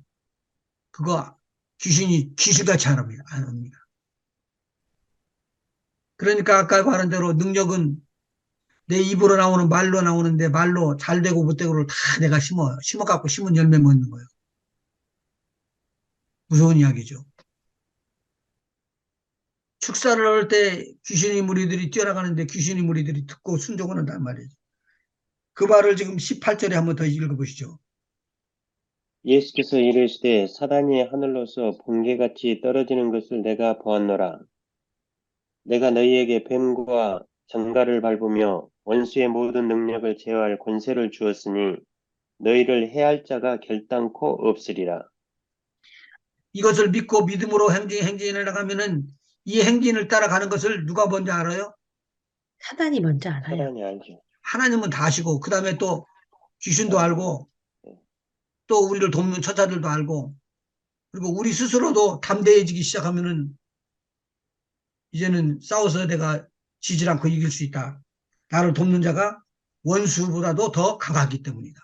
그거 귀신이 귀신같이 안 합니다. 안 합니다. 그러니까 아까 말한 대로 능력은 내 입으로 나오는 말로 나오는데 말로 잘 되고 못 되고를 다 내가 심어요. 심어갖고 심은 열매 먹는 거예요. 무서운 이야기죠. 축사를 할 때 귀신의 무리들이 뛰어나가는데 귀신의 무리들이 듣고 순종을 한단 말이죠. 그 말을 지금 18절에 한번 더 읽어보시죠. 예수께서 이르시되 사단이 하늘로서 번개같이 떨어지는 것을 내가 보았노라. 내가 너희에게 뱀과 정갈을 밟으며 원수의 모든 능력을 제어할 권세를 주었으니 너희를 해할 자가 결단코 없으리라. 이것을 믿고 믿음으로 행진해 나가면은 이 행진을 따라가는 것을 누가 먼저 알아요? 사단이 먼저 알아요. 사단이 알죠. 하나님은 다 아시고 그 다음에 또 귀신도 아, 알고 네. 또 우리를 돕는 처자들도 알고 그리고 우리 스스로도 담대해지기 시작하면은 이제는 싸워서 내가 지질 않고 이길 수 있다. 나를 돕는 자가 원수보다도 더 강하기 때문이다.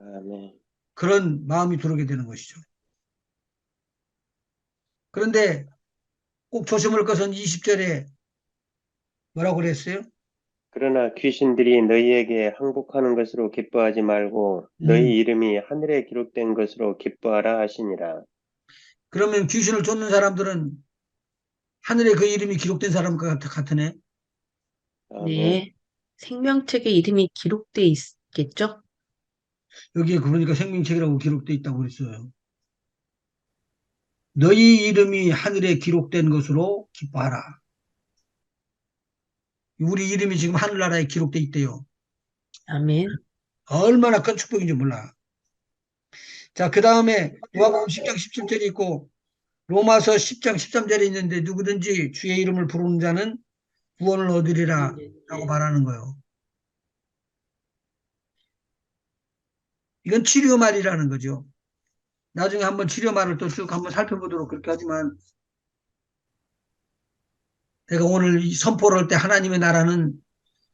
아멘. 그런 마음이 들어오게 되는 것이죠. 그런데 꼭 조심할 것은 20절에 뭐라고 그랬어요? 그러나 귀신들이 너희에게 항복하는 것으로 기뻐하지 말고 음, 너희 이름이 하늘에 기록된 것으로 기뻐하라 하시니라. 그러면 귀신을 쫓는 사람들은 하늘에 그 이름이 기록된 사람과 같으네. 아멘. 네. 생명책에 이름이 기록돼 있겠죠? 여기에 그러니까 생명책이라고 기록돼 있다고 그랬어요. 너희 이름이 하늘에 기록된 것으로 기뻐하라. 우리 이름이 지금 하늘나라에 기록돼 있대요. 아멘. 얼마나 큰 축복인지 몰라. 자, 그 다음에 누가복음 10장 17절이 있고 로마서 10장 13절에 있는데 누구든지 주의 이름을 부르는 자는 구원을 얻으리라 라고 말하는 거예요. 이건 치료말이라는 거죠. 나중에 한번 치료말을 또 쭉 한번 살펴보도록 그렇게 하지만 내가 오늘 이 선포를 할 때 하나님의 나라는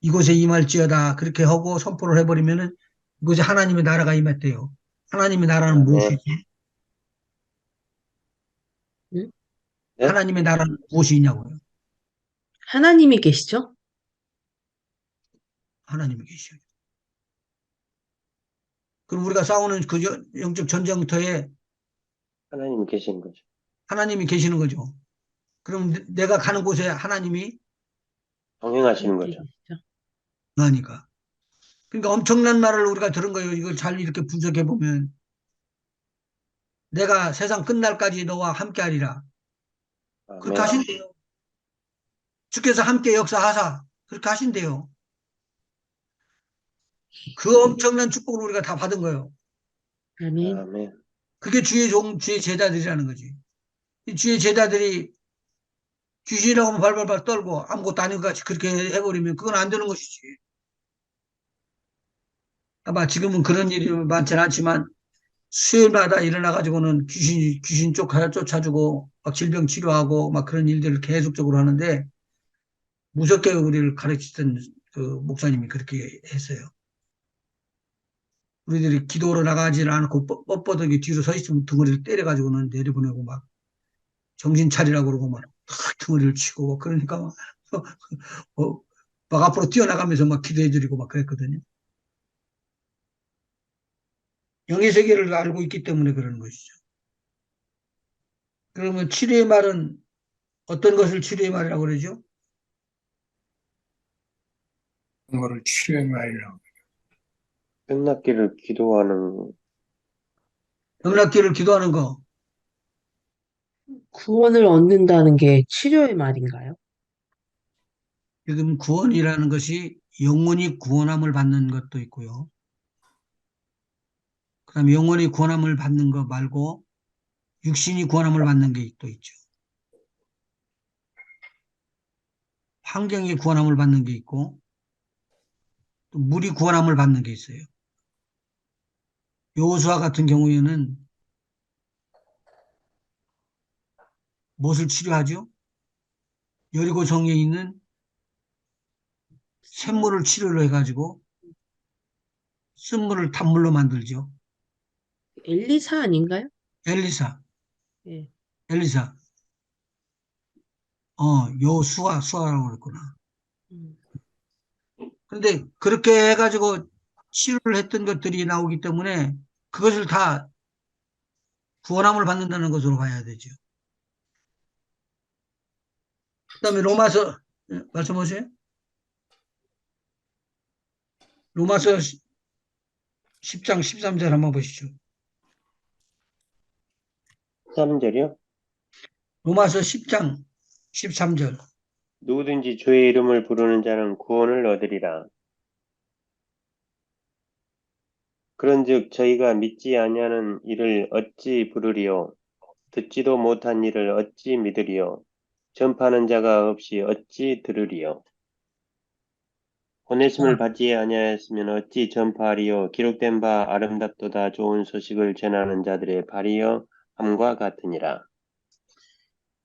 이곳에 임할지어다 그렇게 하고 선포를 해버리면은 이곳에 하나님의 나라가 임했대요. 하나님의 나라는 아멘. 무엇이지? 응? 네? 하나님의 나라는 무엇이 있냐고요. 하나님이 계시죠? 하나님이 계셔요. 그럼 우리가 싸우는 그 영적 전쟁터에 하나님 계신 거죠. 하나님이 계시는 거죠. 그럼 내가 가는 곳에 하나님이 동행하시는 함께 거죠. 계시죠? 나니까. 그러니까 엄청난 말을 우리가 들은 거예요. 이걸 잘 이렇게 분석해 보면 내가 세상 끝날까지 너와 함께 하리라. 그렇게 아멘. 하신대요. 주께서 함께 역사하사 그렇게 하신대요. 그 엄청난 축복을 우리가 다 받은 거예요. 아멘. 아멘. 그게 주의 제자들이라는 거지. 이 주의 제자들이 귀신이라고 하면 발발발 떨고 아무것도 아닌 것 같이 그렇게 해버리면 그건 안 되는 것이지. 아마 지금은 그런 일이 많지는 않지만 수요일마다 일어나가지고는 귀신 쫓아주고 막 질병 치료하고 막 그런 일들을 계속적으로 하는데 무섭게 우리를 가르치던 그 목사님이 그렇게 했어요. 우리들이 기도로 나가지 않고 뻣뻣하게 뒤로 서 있으면 등어리를 때려가지고는 내려보내고 막 정신 차리라고 그러고 막 등어리를 치고 막 그러니까 막, 어, 막 앞으로 뛰어나가면서 막 기도해드리고 막 그랬거든요. 영의 세계를 알고 있기 때문에 그러는 것이죠. 그러면 치료의 말은 어떤 것을 치료의 말이라고 그러죠? 그거를 치료의 말이라고. 끝났기를 기도하는 영락기를 기도하는 거. 구원을 얻는다는 게 치료의 말인가요? 지금 구원이라는 것이 영혼이 구원함을 받는 것도 있고요. 그다음에 영혼이 구원함을 받는 거 말고 육신이 구원함을 받는 게 또 있죠. 환경이 구원함을 받는 게 있고 또 물이 구원함을 받는 게 있어요. 여호수아 같은 경우에는 무엇을 치료하죠? 여리고 성에 있는 샘물을 치료를 해가지고 쓴물을 단물로 만들죠. 엘리사 아닌가요? 엘리사, 예. 엘리사. 수아라고 그랬구나. 음. 그런데 그렇게 해가지고 치료를 했던 것들이 나오기 때문에 그것을 다 구원함을 받는다는 것으로 봐야 되죠. 그다음에 로마서 말씀하세요. 로마서 10장 13절 한번 보시죠. 3절이요? 로마서 10장 13절. 누구든지 주의 이름을 부르는 자는 구원을 얻으리라. 그런즉 저희가 믿지 아니하는 이를 어찌 부르리요? 듣지도 못한 이를 어찌 믿으리요? 전파하는 자가 없이 어찌 들으리요? 보내심을 자, 받지 아니하였으면 어찌 전파하리요? 기록된 바 아름답도다 좋은 소식을 전하는 자들의 발이여 함과 같으니라.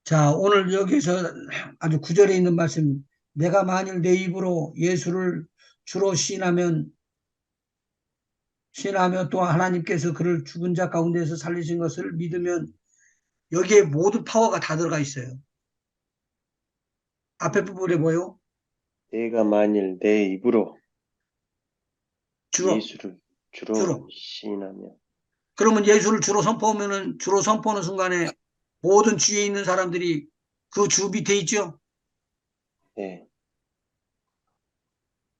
자, 오늘 여기서 아주 구절에 있는 말씀. 내가 만일 내 입으로 예수를 주로 시인하며 또 하나님께서 그를 죽은 자 가운데서 살리신 것을 믿으면 여기에 모든 파워가 다 들어가 있어요. 앞에 부분에 뭐요? 내가 만일 내 입으로 주로, 예수를 주로 주로. 시인하며 그러면 예수를 주로 선포하면은 주로 선포하는 순간에 모든 주위에 있는 사람들이 그 주 밑에 있죠. 네.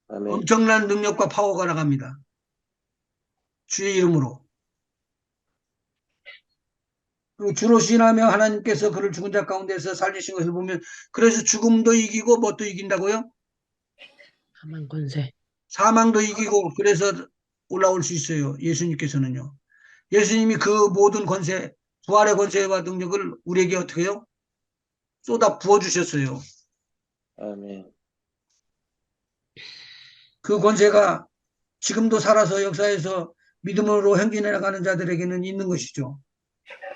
아멘. 엄청난 능력과 파워가 나갑니다. 주의 이름으로. 그리고 주로 시인하며 하나님께서 그를 죽은 자 가운데서 살리신 것을 보면 그래서 죽음도 이기고 뭣도 이긴다고요? 가만 권세. 사망도 이기고 그래서 올라올 수 있어요. 예수님께서는요. 예수님이 그 모든 권세, 부활의 권세와 능력을 우리에게 어떻게 해요? 쏟아 부어주셨어요. 아멘. 그 권세가 지금도 살아서 역사에서 믿음으로 행진해 나가는 자들에게는 있는 것이죠.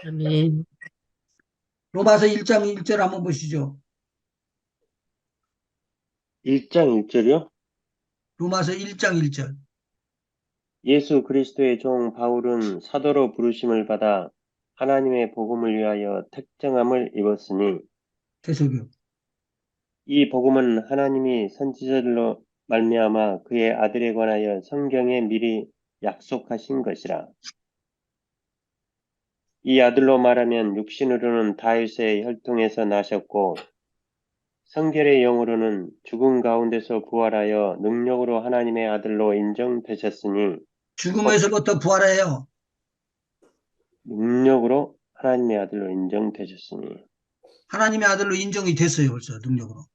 아멘. 로마서 1장 1절 한번 보시죠. 1장 1절이요? 로마서 1장 1절. 예수 그리스도의 종 바울은 사도로 부르심을 받아 하나님의 복음을 위하여 택정함을 입었으니 계속요. 이 복음은 하나님이 선지자들로 말미암아 그의 아들에 관하여 성경에 미리 약속하신 것이라. 이 아들로 말하면 육신으로는 다윗의 혈통에서 나셨고 성결의 영으로는 죽음 가운데서 부활하여 능력으로 하나님의 아들로 인정되셨으니 죽음에서부터 부활해요. 능력으로 하나님의 아들로 인정되셨으니 하나님의 아들로 인정이 됐어요. 벌써 능력으로.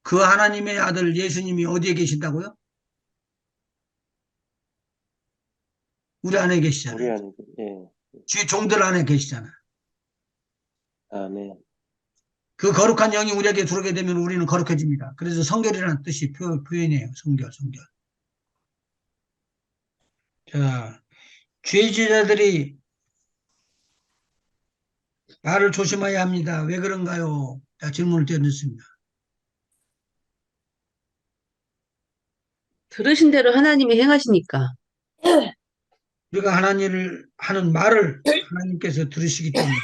그 하나님의 아들 예수님이 어디에 계신다고요? 우리 안에 우리 계시잖아요. 안에 예. 주의 종들 안에 계시잖아요. 아멘. 그 거룩한 영이 우리에게 들어오게 되면 우리는 거룩해집니다. 그래서 성결이라는 뜻이 표현이에요. 성결, 성결. 자, 죄지자들이 말을 조심해야 합니다. 왜 그런가요? 자, 질문을 드렸습니다. 들으신 대로 하나님이 행하시니까. 우리가 하나님을 하는 말을 하나님께서 들으시기 때문에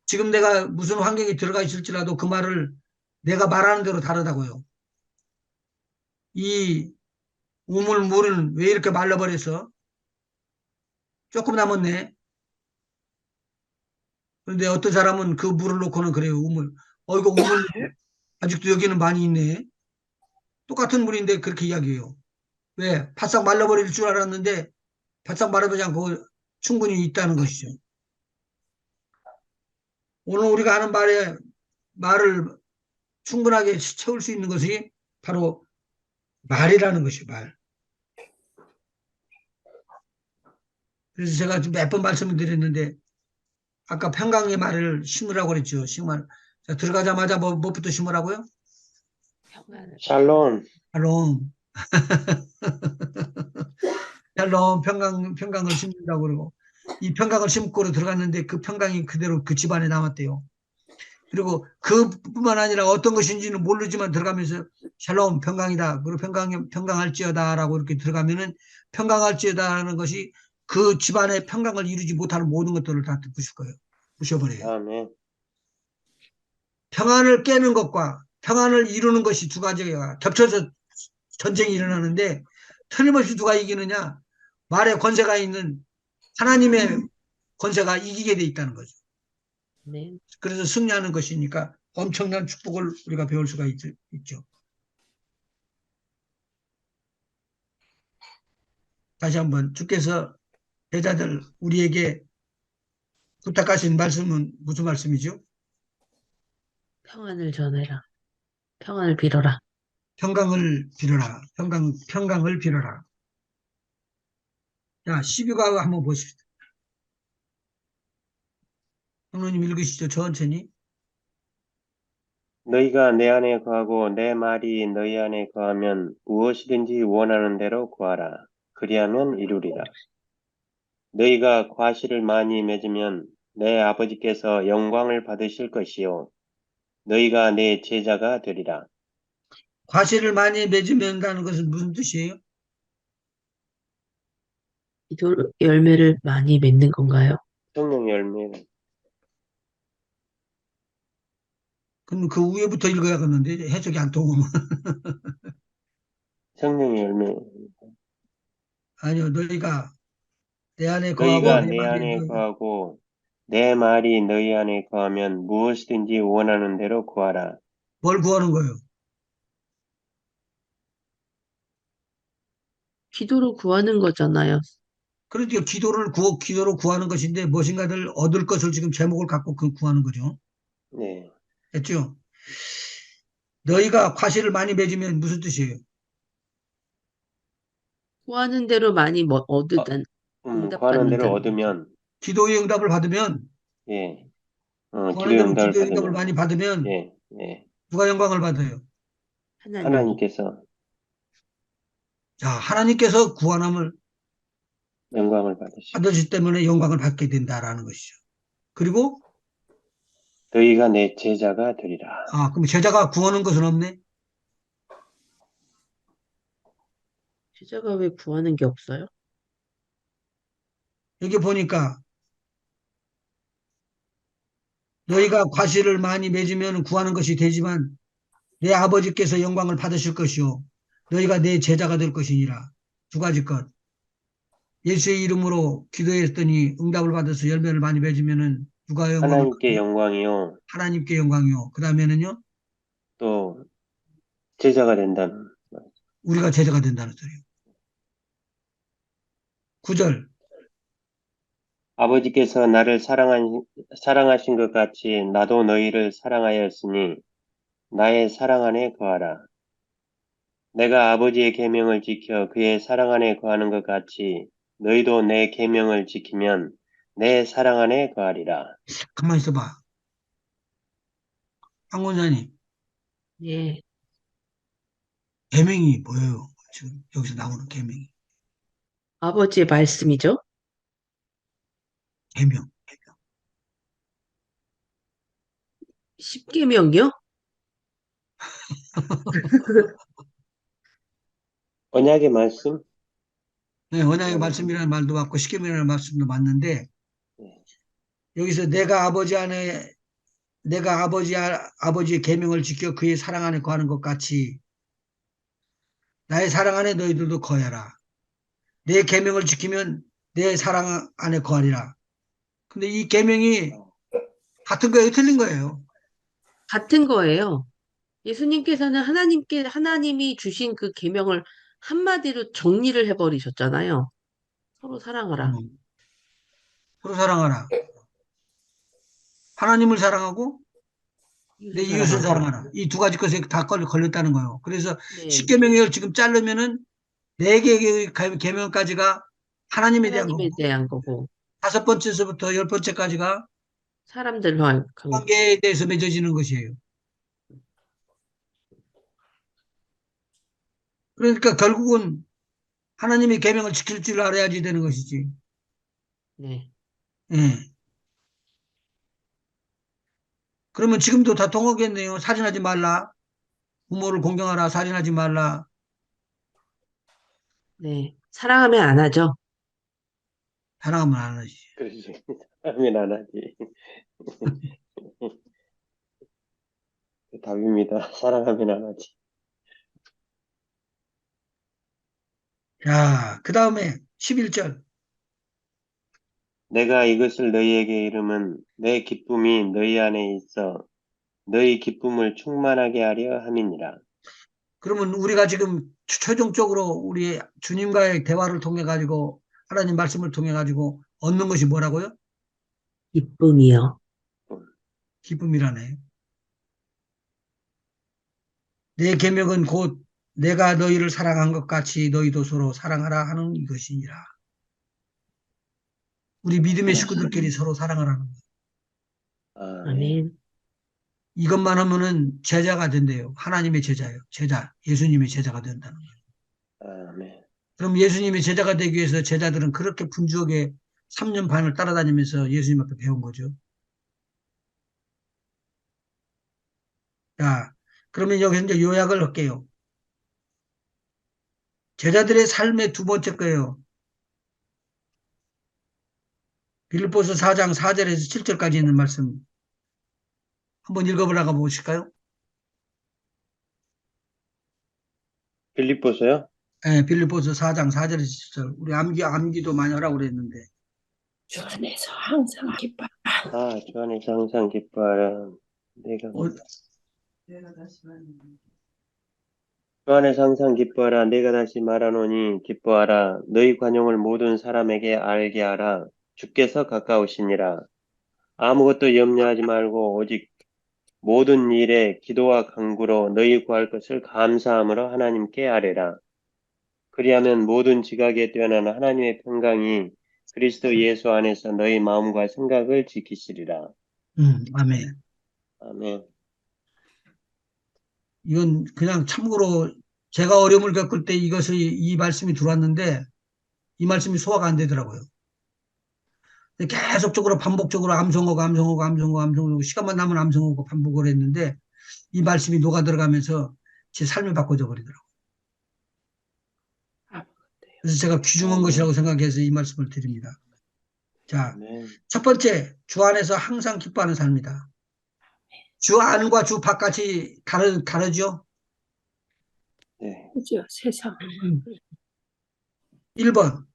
지금 내가 무슨 환경에 들어가 있을지라도 그 말을 내가 말하는 대로 다르다고요. 이 우물물은 왜 이렇게 말라버렸어? 조금 남았네. 그런데 어떤 사람은 그 물을 놓고는 그래요. 우물. 이거 우물 아직도 여기는 많이 있네. 똑같은 물인데 그렇게 이야기해요. 왜? 바싹 말라버릴 줄 알았는데 바싹 말아보지 않고 충분히 있다는 것이죠. 오늘 우리가 하는 말을 충분하게 채울 수 있는 것이 바로 말이라는 것이에요. 말. 그래서 제가 몇 번 말씀을 드렸는데 아까 평강의 말을 심으라고 그랬죠. 자, 들어가자마자 뭐부터 심으라고요? 평안을. 샬롬. 샬롬. 샬롬, 평강을 심는다고 그러고. 이 평강을 심고 들어갔는데 그 평강이 그대로 그 집안에 남았대요. 그리고 그뿐만 아니라 어떤 것인지는 모르지만 들어가면서 샬롬, 평강이다. 그리고 평강할지어다라고 이렇게 들어가면은 평강할지어다라는 것이 그 집안의 평강을 이루지 못하는 모든 것들을 다 부실 거예요. 부셔버려요. 아멘. 평안을 깨는 것과 평안을 이루는 것이 두 가지가 겹쳐서 전쟁이 일어나는데 틀림없이 누가 이기느냐? 말에 권세가 있는 하나님의 권세가 이기게 돼 있다는 거죠. 네. 그래서 승리하는 것이니까 엄청난 축복을 우리가 배울 수가 있죠. 다시 한번 주께서 제자들 우리에게 부탁하신 말씀은 무슨 말씀이죠? 평안을 전해라. 평안을 빌어라. 평강을 빌어라. 평강을 빌어라. 자, 12가 한번 보십시오. 성도님 읽으시죠. 천천히. 너희가 내 안에 거하고 내 말이 너희 안에 거하면 무엇이든지 원하는 대로 구하라. 그리하면 이루리라. 너희가 과실을 많이 맺으면 내 아버지께서 영광을 받으실 것이요. 너희가 내 제자가 되리라. 과실을 많이 맺으면다는 것은 무슨 뜻이에요? 기도 열매를 많이 맺는 건가요? 성령 열매. 그럼 그 위에부터 읽어야겠는데 해석이 안 통하면. 성령 열매. 아니요. 너희가 내 안에 거하고 너희가 내 내 말이 안에 거하고 내 말이 너희 안에 거하면 무엇이든지 원하는 대로 구하라. 뭘 구하는 거예요? 기도로 구하는 거잖아요. 그러니까 기도로 구하는 것인데 무엇인가를 얻을 것을 지금 제목을 갖고 구하는 거죠. 네. 됐죠? 너희가 과실을 많이 맺으면 무슨 뜻이에요? 구하는 대로 많이 얻으단, 구하는 대로 응답받는다는 거죠. 얻으면, 기도의 응답을 받으면 예, 구하는 기도의 대로 응답을 기도의 응답을 받으면, 많이 받으면 예, 예, 누가 영광을 받아요? 하나님이. 하나님께서 자, 하나님께서 구원함을 영광을 받으시고, 받으시 때문에 영광을 받게 된다라는 것이죠. 그리고 너희가 내 제자가 되리라. 그럼 제자가 구하는 것은 없네? 제자가 왜 구하는 게 없어요? 여기 보니까 너희가 과실을 많이 맺으면 구하는 것이 되지만 내 아버지께서 영광을 받으실 것이요 너희가 내 제자가 될 것이니라. 두 가지 것. 예수의 이름으로 기도했더니 응답을 받아서 열매를 많이 맺으면은 누가 영광을 하나님께 받아요? 영광이요, 하나님께 영광이요. 그 다음에는요, 또 제자가 된다는. 우리가 제자가 된다는 소리요. 9절. 아버지께서 나를 사랑하신 것 같이 나도 너희를 사랑하였으니 나의 사랑 안에 거하라. 내가 아버지의 계명을 지켜 그의 사랑 안에 거하는 것 같이 너희도 내 계명을 지키면 내 사랑 안에 거하리라. 가만히 있어봐. 황원장님, 예. 계명이 뭐예요? 지금 여기서 나오는 계명이. 아버지의 말씀이죠? 계명. 십계명이요? 언약의 말씀? 네, 언약의 말씀이라는 말도 맞고 십계명이라는 말씀도 맞는데 네. 여기서 내가 아버지의 계명을 지켜 그의 사랑 안에 거하는 것 같이 나의 사랑 안에 너희들도 거해라. 내 계명을 지키면 내 사랑 안에 거하리라. 근데 이 계명이 같은 거예요, 틀린 거예요? 같은 거예요. 예수님께서는 하나님이 주신 그 계명을 한마디로 정리를 해버리셨잖아요. 서로 사랑하라. 서로 사랑하라. 하나님을 사랑하고 내 이웃을 이웃을 사랑하라. 사랑하라. 이 두 가지 것에 다 걸렸다는 거예요. 그래서 네. 십계명을 지금 자르면은 네 개의 계명까지가 하나님에 대한 거고 하나님에 대한 거고. 다섯 번째서부터 열 번째까지가 사람들과 관계에 대해서 맺어지는 것이에요. 그러니까 결국은 하나님의 계명을 지킬 줄 알아야지 되는 것이지. 네, 예. 그러면 지금도 다 통하겠네요. 살인하지 말라. 부모를 공경하라. 살인하지 말라. 네. 사랑하면 안 하죠. 사랑하면 안 하지. 그러지. 하면 안 하지. 답입니다. 사랑하면 안 하지. 자, 그 다음에 11절. 내가 이것을 너희에게 이름은 내 기쁨이 너희 안에 있어 너희 기쁨을 충만하게 하려 함이니라. 그러면 우리가 지금 최종적으로 우리 주님과의 대화를 통해 가지고 하나님 말씀을 통해 가지고 얻는 것이 뭐라고요? 기쁨이요. 기쁨이라네. 내 계명은 곧 내가 너희를 사랑한 것 같이 너희도 서로 사랑하라 하는 이것이니라. 우리 믿음의 식구들끼리 서로 사랑을 하는 거예요. 아멘. 아멘. 이것만 하면은 제자가 된대요. 하나님의 제자예요. 제자. 예수님의 제자가 된다는 거예요. 아멘. 그럼 예수님의 제자가 되기 위해서 제자들은 그렇게 분주하게 3년 반을 따라다니면서 예수님 앞에 배운 거죠. 자, 그러면 여기서 이제 요약을 할게요. 제자들의 삶의 두 번째 거예요. 빌립보서 4장 4절에서 7절까지 있는 말씀 한번 읽어보라고 보실까요? 빌립보서요? 네, 빌립보서 4장 4절에서 7절. 우리 암기도 많이 하라고 그랬는데. 주 안에서 항상 기뻐. 주 안에서 항상 기뻐하라. 어, 주 안에서 항상 기뻐하라. 내가 다시 말하노니 기뻐하라. 너희 관용을 모든 사람에게 알게 하라. 주께서 가까우시니라. 아무것도 염려하지 말고 오직 모든 일에 기도와 간구로 너희 구할 것을 감사함으로 하나님께 아뢰라. 그리하면 모든 지각에 뛰어난 하나님의 평강이 그리스도 예수 안에서 너희 마음과 생각을 지키시리라. 아멘. 아멘. 이건 그냥 참고로 제가 어려움을 겪을 때 이 말씀이 들어왔는데 이 말씀이 소화가 안 되더라고요. 계속적으로 반복적으로 암송하고 시간만 나면 암송하고 반복을 했는데 이 말씀이 녹아 들어가면서 제 삶이 바꿔져 버리더라고요. 그래서 제가 귀중한 것이라고 생각해서 이 말씀을 드립니다. 자, 아멘. 첫 번째, 주 안에서 항상 기뻐하는 삶이다. 주 안과 주 바깥이 다르죠? 네. 그죠? 세상. 1번.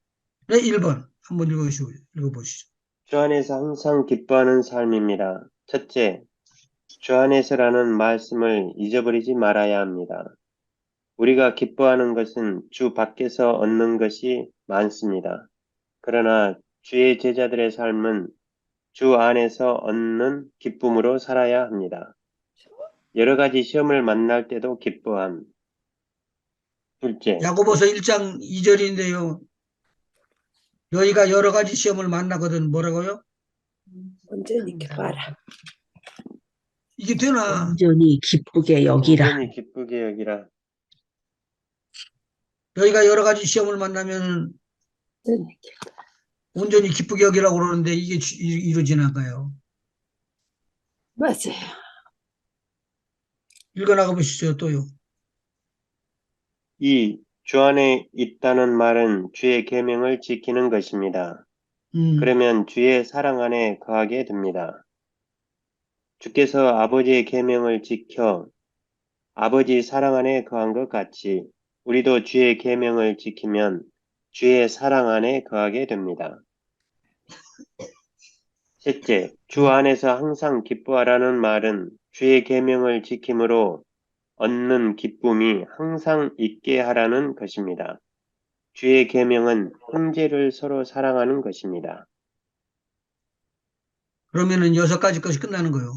네, 1번. 한번 읽어보시죠. 주 안에서 항상 기뻐하는 삶입니다. 첫째, 주 안에서라는 말씀을 잊어버리지 말아야 합니다. 우리가 기뻐하는 것은 주 밖에서 얻는 것이 많습니다. 그러나 주의 제자들의 삶은 주 안에서 얻는 기쁨으로 살아야 합니다. 여러 가지 시험을 만날 때도 기뻐함. 둘째, 야고보서 1장 2절인데요. 너희가 여러 가지 시험을 만나거든 뭐라고요? 온전히 기뻐하라. 이게 되나? 온전히 기쁘게 여기라. 온전히 기쁘게 여기라. 너희가 여러 가지 시험을 만나면 온전히 온전히 기쁘게 여기라고 그러는데 이게 이루어지나 봐요. 맞아요. 읽어나가 보시죠, 또요. 이 주 안에 있다는 말은 주의 계명을 지키는 것입니다. 음, 그러면 주의 사랑 안에 거하게 됩니다. 주께서 아버지의 계명을 지켜 아버지 사랑 안에 거한 것 같이 우리도 주의 계명을 지키면 주의 사랑 안에 거하게 됩니다. 셋째, 주 안에서 항상 기뻐하라는 말은 주의 계명을 지킴으로 얻는 기쁨이 항상 있게 하라는 것입니다. 주의 계명은 형제를 서로 사랑하는 것입니다. 그러면은 6가지 것이 끝나는 거예요.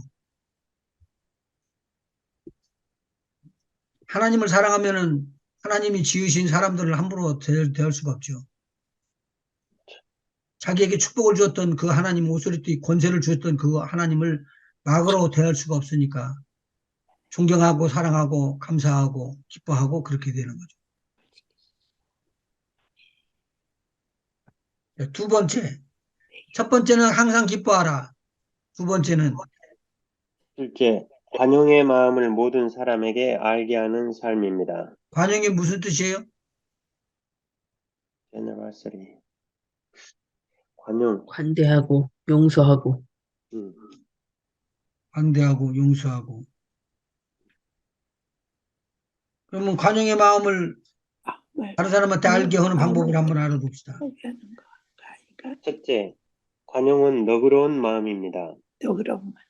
하나님을 사랑하면은 하나님이 지으신 사람들을 함부로 대할 수가 없죠. 자기에게 축복을 주었던 그 하나님, 오소리띠 권세를 주었던 그 하나님을 막으로 대할 수가 없으니까 존경하고 사랑하고 감사하고 기뻐하고 그렇게 되는 거죠. 두 번째, 첫 번째는 항상 기뻐하라. 두 번째는 둘째, 관용의 마음을 모든 사람에게 알게 하는 삶입니다. 관용이 무슨 뜻이에요? generosity. 관용. 관대하고 용서하고. 음. 관대하고 용서하고. 그러면 관용의 마음을 다른 사람한테 알게 하는 방법을 한번 알아봅시다. 하게 하는 거. 그러니까 첫째, 관용은 너그러운 마음입니다. 너그러운 말.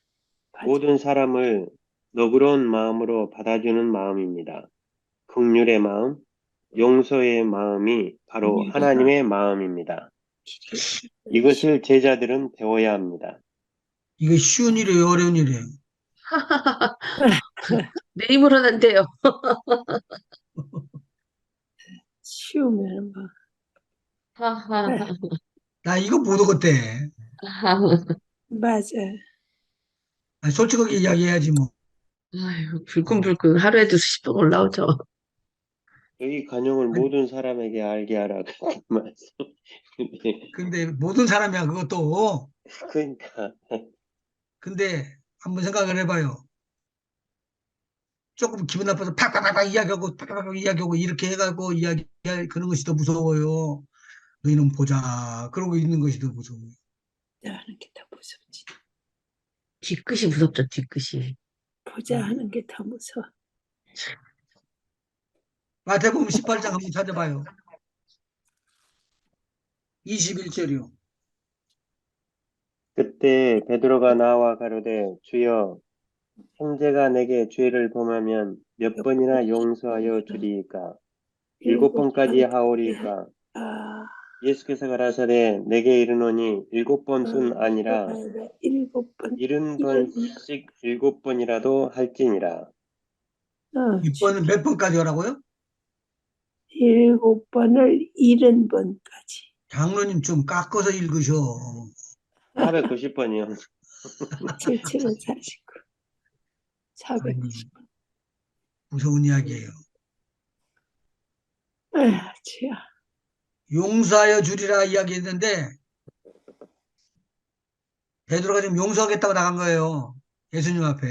맞아. 모든 사람을 너그러운 마음으로 받아주는 마음입니다. 긍휼의 마음, 용서의 마음이 바로 긍휼의 하나님의 마음입니다. 이것을 제자들은 배워야 합니다. 이게 쉬운 일이에요, 어려운 일이에요? 내 힘으로는 안 돼요. 쉬우면 뭐. 하하하. 나 이거 못 얻었대. 맞아. 아니, 솔직하게 이야기해야지 뭐. 아유, 불끈불끈 하루에도 수십 번 올라오죠. 여기 관용을 아니, 모든 사람에게 알게 하라고 말씀. 근데 모든 사람이야 그것도. 그러니까 근데 한번 생각을 해봐요. 조금 기분 나빠서 팍팍팍 이야기하고 팍팍팍 이야기하고 이렇게 해가지고 이야기 그런 것이 더 무서워요. 너희는 보자. 그러고 있는 것이 더 무서워요. 하는 게 더 무섭지. 뒤끝이 무섭죠, 뒤끝이. 보자 하는 게 더 무서워. 마태복음 18장 한번 찾아봐요. 21절이요. 그때 베드로가 나와 가로되 주여 형제가 내게 죄를 범하면 몇 번이나 용서하여 주리이까? 일곱 번까지 하오리이까? 아, 예수께서 가라사대 내게 이르노니 일곱 번뿐 아니라 일곱 번. 70번씩 일곱 번이라도 할지니라. 몇 번까지 하라고요? 일곱 번을 70번까지. 장로님 좀 깎아서 읽으셔. 490번이요. 77은 49. 아니, 490번. 무서운 이야기예요. 아휴, 주야. 용서하여 주리라 이야기했는데 베드로가 지금 용서하겠다고 나간 거예요. 예수님 앞에.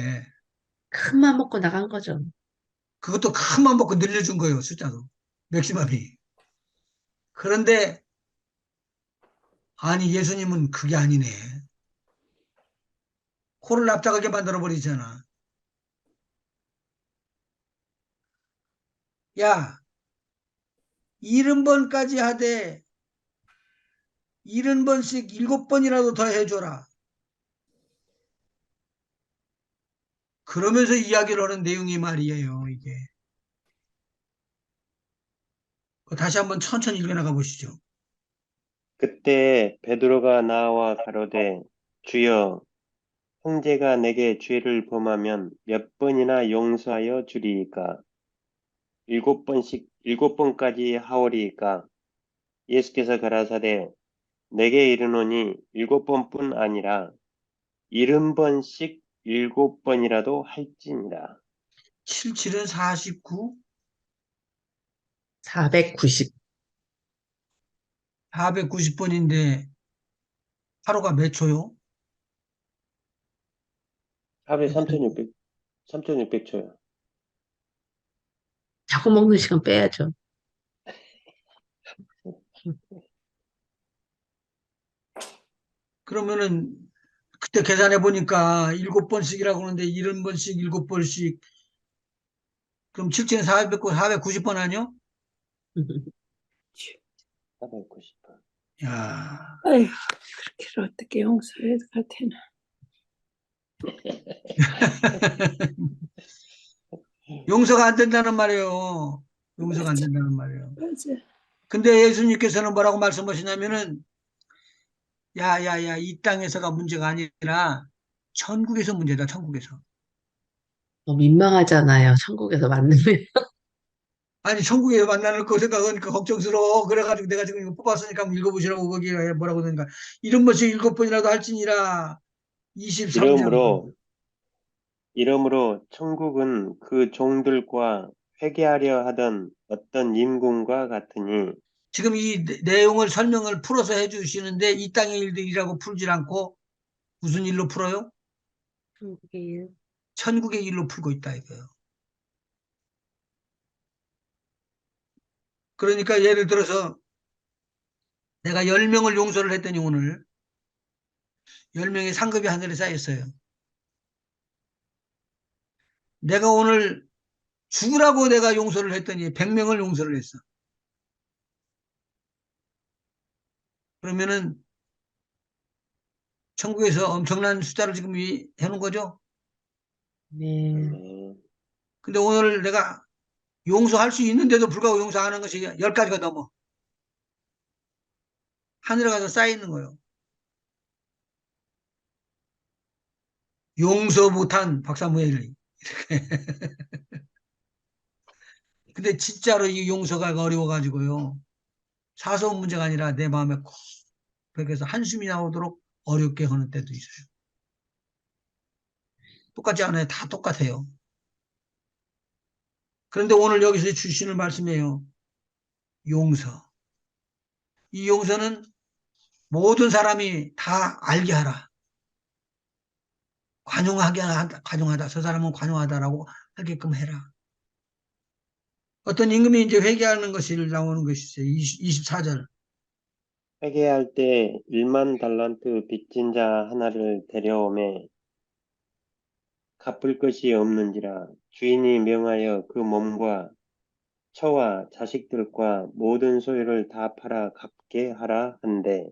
큰 맘 먹고 나간 거죠. 그것도 큰 맘 먹고 늘려준 거예요. 숫자도. 맥시멈이. 그런데 아니 예수님은 그게 아니네. 코를 납작하게 만들어 버리잖아. 야, 70번까지 하되 70번씩 7번이라도 더 해줘라. 그러면서 이야기를 하는 내용이 말이에요, 이게. 다시 한번 천천히 읽어나가 보시죠. 그때 베드로가 나와 가로되 주여 형제가 내게 죄를 범하면 몇 번이나 용서하여 주리이까? 일곱 번씩 일곱 번까지 하오리이까? 예수께서 가라사대 내게 이르노니 일곱 번뿐 아니라 70번씩 일곱 번이라도 할지니라. 77은 49, 490. 490번인데 하루가 몇 초요? 하루에 3,600초요. 자꾸 먹는 시간 빼야죠. 그러면은 그때 계산해 보니까 7번씩이라고 하는데 70번씩 7번씩 그럼 7천 490번 아니요? 490번. 야, 아휴, 그렇게 어떻게 용서해야 될 테나. 용서가 안 된다는 말이에요. 용서가 안 된다는 말이에요. 맞아. 근데 예수님께서는 뭐라고 말씀하시냐면은 야야야 이 땅에서가 문제가 아니라 천국에서 문제다. 천국에서. 민망하잖아요. 천국에서 만나면. 아니, 천국에서 만나는 그 생각은 그 걱정스러워. 그래가지고 내가 지금 이거 뽑았으니까 한번 읽어보시라고 거기에 뭐라고 되는가. 이런 것이 7번이라도 할지니라. 23장. 이러므로 천국은 그 종들과 회개하려 하던 어떤 임금과 같으니 지금 이 내용을 설명을 풀어서 해주시는데 이 땅의 일들이라고 풀질 않고 무슨 일로 풀어요? 천국의 일. 천국의 일로 풀고 있다 이거예요. 그러니까 예를 들어서 내가 10명을 용서를 했더니 오늘 10명의 상급이 하늘에 쌓였어요. 내가 오늘 죽으라고 내가 용서를 했더니 100명을 용서를 했어. 그러면은 천국에서 엄청난 숫자를 지금 해놓은 거죠. 네. 아멘. 근데 오늘 내가 용서할 수 있는데도 불구하고 용서 안 하는 것이 10가지가 넘어. 하늘에 가서 쌓여있는 거예요. 용서 못한 박사무예를. 근데 진짜로 이 용서가 어려워가지고요. 사소한 문제가 아니라 내 마음에 콕 벽에서 한숨이 나오도록 어렵게 하는 때도 있어요. 똑같지 않아요. 다 똑같아요. 그런데 오늘 여기서 주시는 말씀이에요. 용서. 이 용서는 모든 사람이 다 알게 하라. 관용하다. 저 사람은 관용하다라고 하게끔 해라. 어떤 임금이 이제 회개하는 것이 나오는 것이죠. 24절. 회개할 때 1만 달란트 빚진 자 하나를 데려오매 갚을 것이 없는지라 주인이 명하여 그 몸과 처와 자식들과 모든 소유를 다 팔아 갚게 하라 한데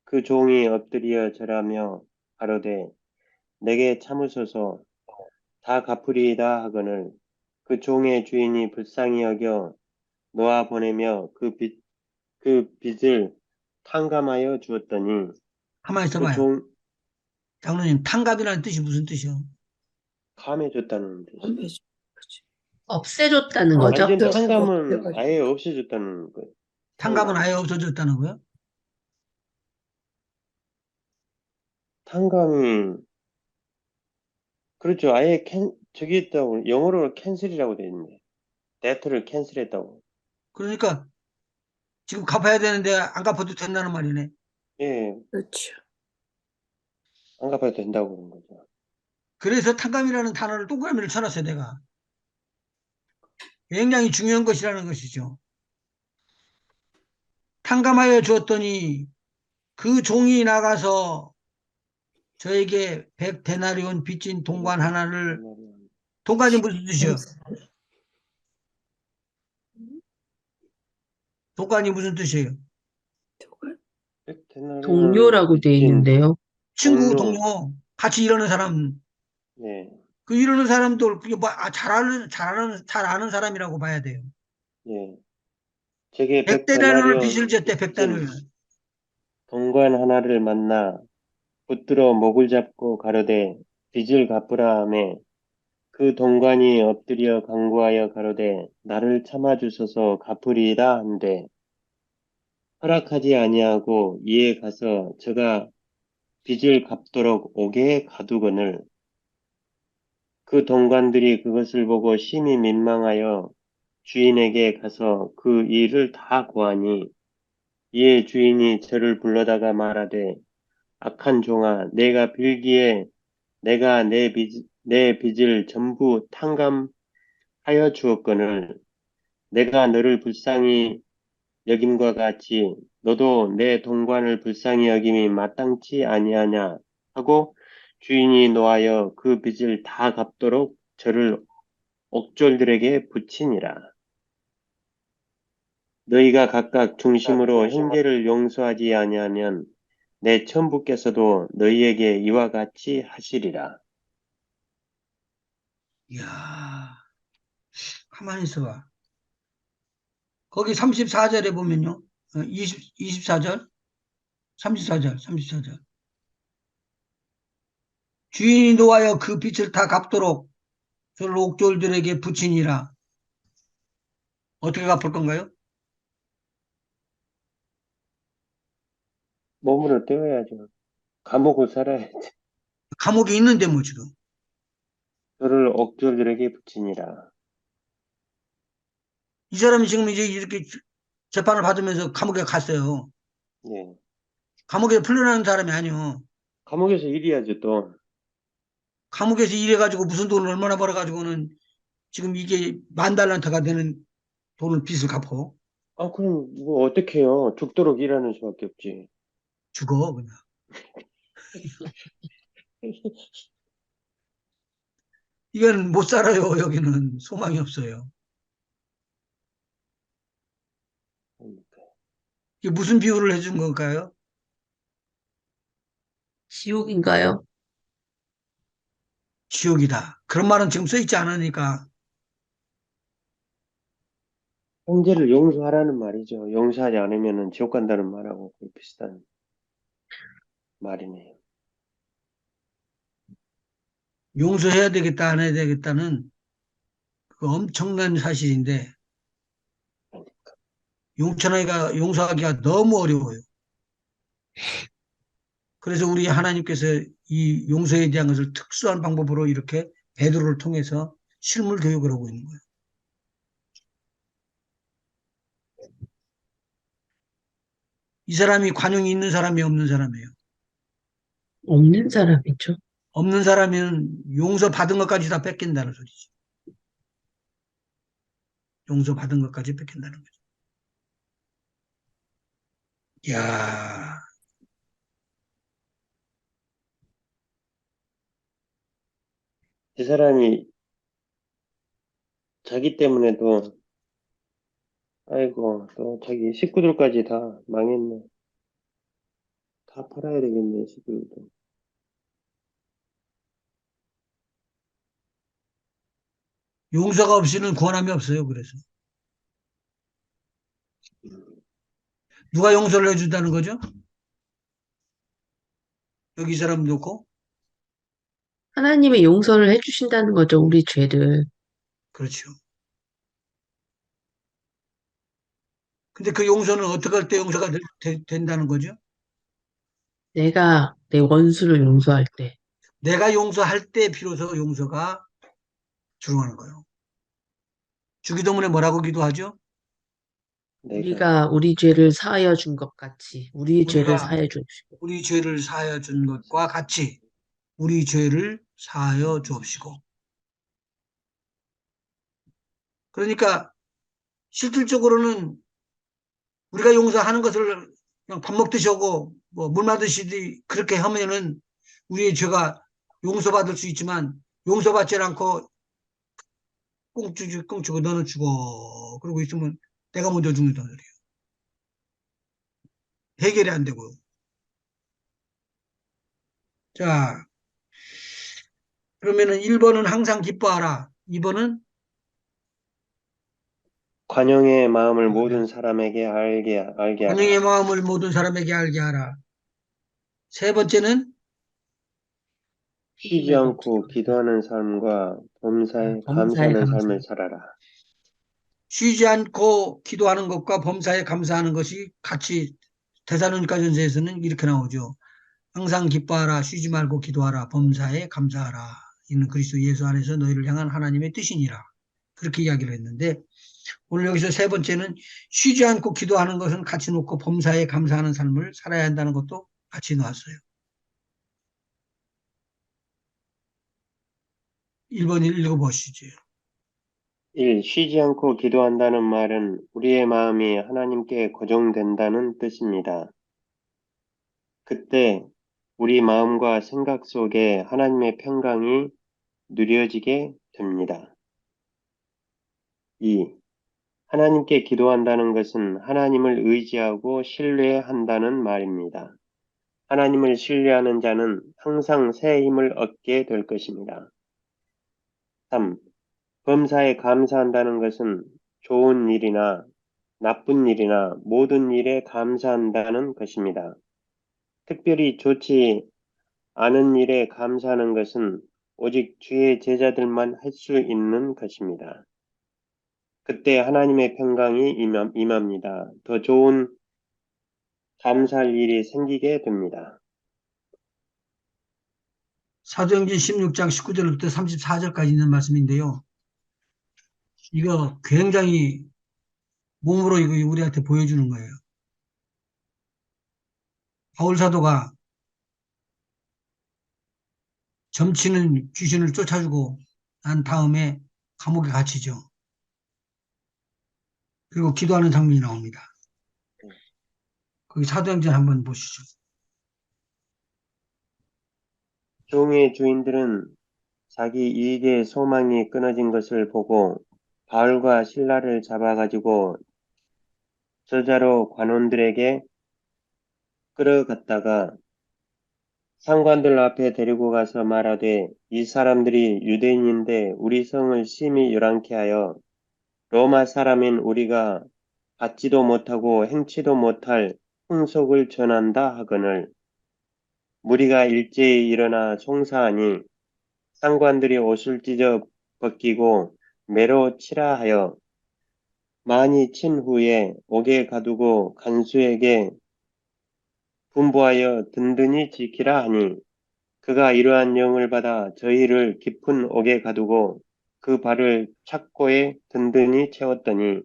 그 종이 엎드려 절하며 가로되 내게 참으소서 다 갚으리이다 하거늘 그 종의 주인이 불쌍히 여겨 놓아 보내며 그 빚을 탕감하여 주었더니 가만히 그 있어봐요. 종 장로님, 탕감이라는 뜻이 무슨 뜻이요? 감해줬다는 뜻이. 그렇지. 없애줬다는 거죠? 완전 없어, 탕감은 없어가지고. 아예 없애줬다는 거예요. 탕감은 아예 없어졌다는 거예요? 탕감이 그렇죠. 아예 저기 있다고 영어로 캔슬이라고 돼 있네. 데트를 캔슬했다고. 그러니까 지금 갚아야 되는데 안 갚아도 된다는 말이네. 예, 그렇죠. 안 갚아도 된다고 그런 거죠. 그래서 탕감이라는 단어를 동그라미를 쳐놨어요, 내가. 굉장히 중요한 것이라는 것이죠. 탕감하여 주었더니 그 종이 나가서 저에게 100데나리온 빚진 동관 하나를, 동관이 무슨 뜻이요? 동관이 무슨 뜻이에요? 동료라고 돼 있는데요. 친구, 동료. 동료, 같이 일하는 사람. 네, 그 일하는 사람들, 그게 뭐, 잘 아는 사람이라고 봐야 돼요. 예. 제게 100데나리온을 빚을 100데나리온 졌대, 빚진 100데나리온. 동관 하나를 만나 붙들어 목을 잡고 가로되 빚을 갚으라 하매 그 동관이 엎드려 간구하여 가로되 나를 참아주소서 갚으리이다 한데 허락하지 아니하고 이에 가서 저가 빚을 갚도록 옥에 가두거늘 그 동관들이 그것을 보고 심히 민망하여 주인에게 가서 그 일을 다 고하니 이에 주인이 저를 불러다가 말하되 악한 종아 내가 빌기에 내가 내 빚을 전부 탕감하여 주었거늘 내가 너를 불쌍히 여김과 같이 너도 내 동관을 불쌍히 여김이 마땅치 아니하냐 하고 주인이 노하여 그 빚을 다 갚도록 저를 옥졸들에게 붙이니라. 너희가 각각 중심으로 형제를 용서하지 아니하면 내 천부께서도 너희에게 이와 같이 하시리라. 이야, 가만히 있어봐. 거기 34절에 보면요. 24절, 34절. 주인이 노하여 그 빚을 다 갚도록 저를 옥졸들에게 붙이니라. 어떻게 갚을 건가요? 몸으로 때워야죠. 감옥을 살아야지. 감옥에 있는데 뭐 지금. 저를 억졸들에게 붙이니라. 이 사람이 지금 이제 이렇게 재판을 받으면서 감옥에 갔어요. 예. 감옥에서 풀려나는 사람이 아니요. 감옥에서 일해야죠, 또. 감옥에서 일해가지고 무슨 돈을 얼마나 벌어가지고는 지금 이게 10,000달러가 되는 돈을 빚을 갚고 아, 그럼 뭐 어떡해요. 죽도록 일하는 수밖에 없지. 죽어 그냥. 이건 못 살아요. 여기는 소망이 없어요. 이게 무슨 비유를 해준 걸까요? 지옥인가요? 지옥이다. 그런 말은 지금 써 있지 않으니까 형제를 용서하라는 말이죠. 용서하지 않으면 지옥 간다는 말하고 거의 비슷한 말이네요. 용서해야 되겠다 안 해야 되겠다는 그 엄청난 사실인데 용서하기가 너무 어려워요. 그래서 우리 하나님께서 이 용서에 대한 것을 특수한 방법으로 이렇게 베드로를 통해서 실물 교육을 하고 있는 거예요. 이 사람이 관용이 있는 사람이 없는 사람이에요. 없는 사람이죠. 없는 사람은 용서받은 것까지 다 뺏긴다는 소리지. 용서받은 것까지 뺏긴다는 거죠. 이야, 이 사람이 자기 때문에도, 아이고, 또 자기 식구들까지 다 망했네. 다 팔아야 되겠네, 식구들도. 용서가 없이는 구원함이 없어요. 그래서 누가 용서를 해준다는 거죠? 여기 이 사람 놓고 하나님의 용서를 해주신다는 거죠, 우리 죄를. 그렇죠. 근데 그 용서는 어떻게 할 때 용서가 된다는 거죠? 내가 내 원수를 용서할 때. 내가 용서할 때 비로소 용서가 들어가는 거예요. 주기도문에 뭐라고 기도하죠? 내가, 우리가 우리 죄를 사하여 준 것 같이 우리 죄를 우리가 사하여 주시고. 우리 죄를 사하여 준 것과 같이 우리 죄를 사하여 주옵시고. 그러니까 실질적으로는 우리가 용서하는 것을 그냥 밥 먹듯이 하고 뭐 물 마듯이 그렇게 하면은 우리의 죄가 용서받을 수 있지만 용서받지 않고 꽁치고 너는 죽어. 그러고 있으면 내가 먼저 죽는다는 소리예요. 해결이 안 되고. 자, 그러면은 1번은 항상 기뻐하라. 2번은 관용의 마음을 모든 사람에게 알게 관용의 하라. 마음을 모든 사람에게 알게 하라. 세 번째는 쉬지 말고 않고 기도하는 삶과 범사에 범사에 감사하는 감사. 삶을 살아라. 쉬지 않고 기도하는 것과 범사에 감사하는 것이 같이 데살로니가 전서에서는 이렇게 나오죠. 항상 기뻐하라, 쉬지 말고 기도하라, 범사에 감사하라. 이는 그리스도 예수 안에서 너희를 향한 하나님의 뜻이니라. 그렇게 이야기를 했는데 오늘 여기서 세 번째는 쉬지 않고 기도하는 것은 같이 놓고 범사에 감사하는 삶을 살아야 한다는 것도 같이 놓았어요. 1번 읽어보시죠. 1. 쉬지 않고 기도한다는 말은 우리의 마음이 하나님께 고정된다는 뜻입니다. 그때 우리 마음과 생각 속에 하나님의 평강이 누려지게 됩니다. 2. 하나님께 기도한다는 것은 하나님을 의지하고 신뢰한다는 말입니다. 하나님을 신뢰하는 자는 항상 새 힘을 얻게 될 것입니다. 3. 범사에 감사한다는 것은 좋은 일이나 나쁜 일이나 모든 일에 감사한다는 것입니다. 특별히 좋지 않은 일에 감사하는 것은 오직 주의 제자들만 할 수 있는 것입니다. 그때 하나님의 평강이 임합니다. 더 좋은 감사할 일이 생기게 됩니다. 사도행전 16장 19절부터 34절까지 있는 말씀인데요. 이거 굉장히 몸으로 이거 우리한테 보여주는 거예요. 바울 사도가 점치는 귀신을 쫓아주고 난 다음에 감옥에 갇히죠. 그리고 기도하는 장면이 나옵니다. 거기 사도행전 한번 보시죠. 종의 주인들은 자기 이익의 소망이 끊어진 것을 보고 바울과 실라를 잡아가지고 저자로 관원들에게 끌어갔다가 상관들 앞에 데리고 가서 말하되 이 사람들이 유대인인데 우리 성을 심히 요란케 하여 로마 사람인 우리가 받지도 못하고 행치도 못할 풍속을 전한다 하거늘 무리가 일제히 일어나 송사하니 상관들이 옷을 찢어 벗기고 매로 치라 하여 많이 친 후에 옥에 가두고 간수에게 분부하여 든든히 지키라 하니 그가 이러한 명을 받아 저희를 깊은 옥에 가두고 그 발을 착고에 든든히 채웠더니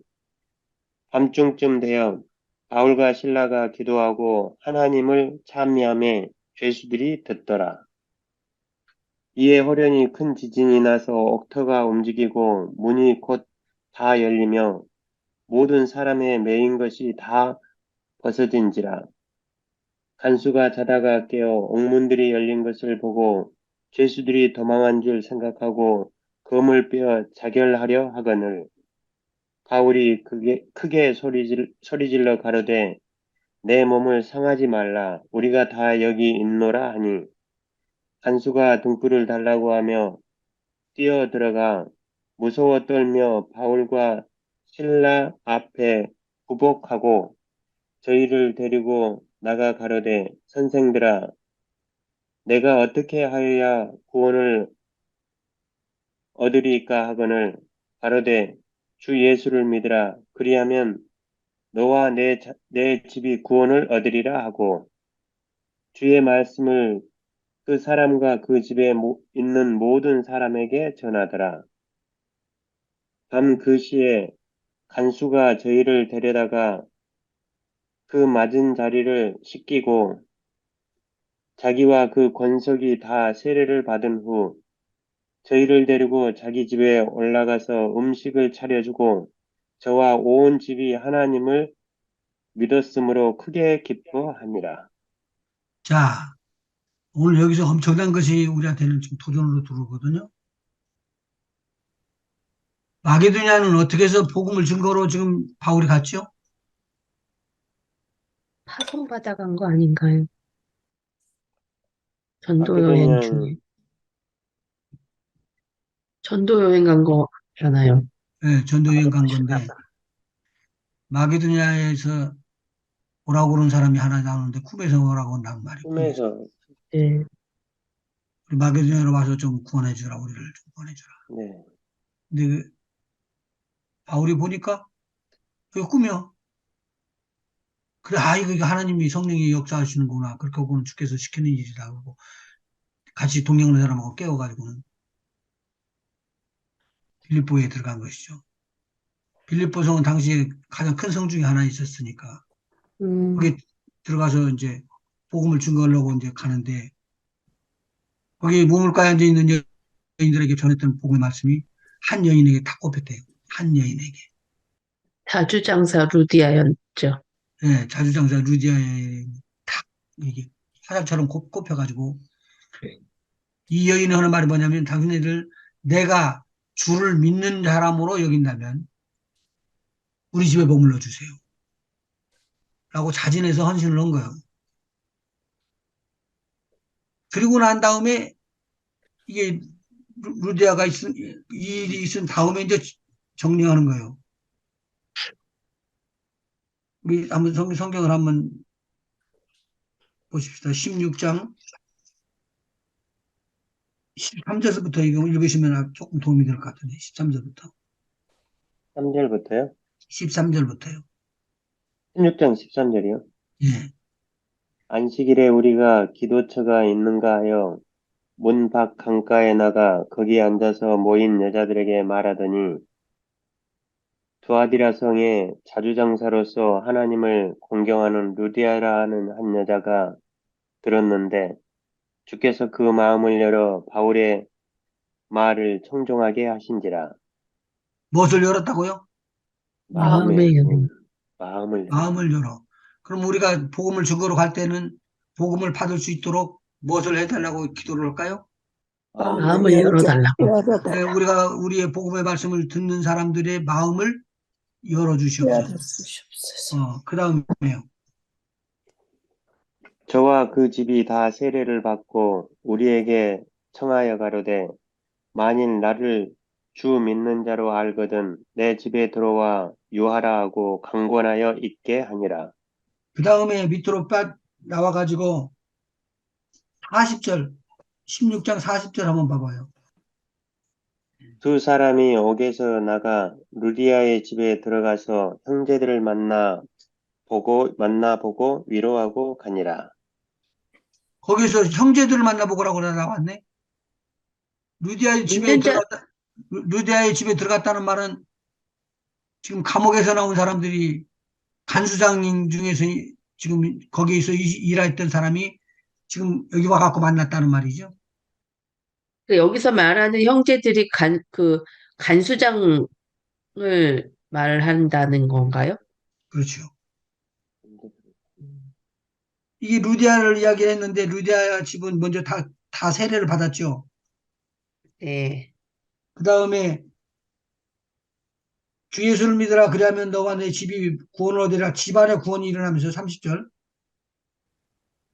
밤중쯤 되어 바울과 실라가 기도하고 하나님을 찬미하며 죄수들이 듣더라. 이에 호련히 큰 지진이 나서 옥터가 움직이고 문이 곧 다 열리며 모든 사람의 매인 것이 다 벗어진지라. 간수가 자다가 깨어 옥문들이 열린 것을 보고 죄수들이 도망한 줄 생각하고 검을 빼어 자결하려 하거늘 바울이 크게 소리질러 가로되 내 몸을 상하지 말라 우리가 다 여기 있노라 하니 간수가 등불을 달라고 하며 뛰어 들어가 무서워 떨며 바울과 실라 앞에 굴복하고 저희를 데리고 나가 가로되 선생들아 내가 어떻게 하여야 구원을 얻으리까 하거늘 가로되 주 예수를 믿으라 그리하면 너와 내 집이 구원을 얻으리라 하고 주의 말씀을 그 사람과 그 집에 있는 모든 사람에게 전하더라. 밤 그 시에 간수가 저희를 데려다가 그 맞은 자리를 씻기고 자기와 그 권속이 다 세례를 받은 후 저희를 데리고 자기 집에 올라가서 음식을 차려주고 저와 온 집이 하나님을 믿었으므로 크게 기뻐합니다. 자, 오늘 여기서 엄청난 것이 우리한테는 지금 도전으로 들어오거든요. 마게도냐는 어떻게 해서 복음을 증거로 지금 바울이 갔죠? 파송받아간 거 아닌가요? 전도 여행 마케도니아는 중에. 전도 여행 간 거잖아요. 네, 전도여행 간 가보시나 건데 봐. 마게도냐에서 오라고 그런 사람이 하나 나오는데 쿰에서 오라고 한단 말이에요. 쿰에서. 꿈에서 네. 우리 마게도냐로 와서 좀 구원해 주라. 우리를 좀 구원해 주라. 네, 근데 그 바울이 보니까 그게 꿈이야. 그래, 이거 하나님이 성령이 역사하시는구나. 그렇게 하고는 주께서 시키는 일이다. 그러고 같이 동행하는 사람하고 깨워가지고는 빌립보에 들어간 것이죠. 빌립보 성은 당시에 가장 큰 성 중에 하나 있었으니까 음, 거기 들어가서 이제 복음을 증거하려고 이제 가는데 거기 우물가에 앉아 있는 여인들에게 전했던 복음의 말씀이 한 여인에게 다 꼽혔대요. 한 여인에게. 자주장사 루디아였죠. 예, 자주장사 루디아에 탁 이게 화살처럼 꼽혀가지고 이 여인이 하는 말이 뭐냐면 당신네들 내가 주를 믿는 사람으로 여긴다면 우리 집에 머물러 주세요. 라고 자진해서 헌신을 한 거예요. 그리고 난 다음에 이게 루디아가 이 일이 있은 다음에 이제 정리하는 거예요. 우리 한번 성경을 한번 보십시다. 16장 13절부터 이거 읽으시면 조금 도움이 될 것 같은데 13절부터 3절부터요? 13절부터요. 16장 13절이요? 예. 안식일에 우리가 기도처가 있는가 하여 문 밖 강가에 나가 거기 앉아서 모인 여자들에게 말하더니 두아디라 성의 자주장사로서 하나님을 공경하는 루디아라 하는 한 여자가 들었는데 주께서 그 마음을 열어 바울의 말을 청종하게 하신지라. 무엇을 열었다고요? 마음의 열음. 마음을 열어. 마음을 열어. 그럼 우리가 복음을 증거로 갈 때는 복음을 받을 수 있도록 무엇을 해달라고 기도를 할까요? 마음을 열어달라고. 네, 우리가 우리의 복음의 말씀을 듣는 사람들의 마음을 열어주시옵소서. 열어주시옵소서. 그 다음에요. 저와 그 집이 다 세례를 받고 우리에게 청하여 가로되 만일 나를 주 믿는 자로 알거든 내 집에 들어와 유하라 하고 강권하여 있게 하니라. 그 다음에 밑으로 나와가지고 40절, 16장 40절 한번 봐봐요. 두 사람이 옥에서 나가 루디아의 집에 들어가서 형제들을 만나보고 위로하고 가니라. 거기서 형제들을 만나보고라고 나왔네. 믿는 자, 루디아의 집에 들어갔다는 말은 지금 감옥에서 나온 사람들이 간수장님 중에서 지금 거기에서 일했던 사람이 지금 여기 와갖고 만났다는 말이죠. 여기서 말하는 형제들이 간수장을 말한다는 건가요? 그렇죠. 이게 루디아를 이야기했는데 루디아 집은 먼저 다 세례를 받았죠. 네. 그 다음에 주 예수를 믿으라 그리하면 너와 내 집이 구원을 얻으리라. 집안의 구원이 일어나면서 30절.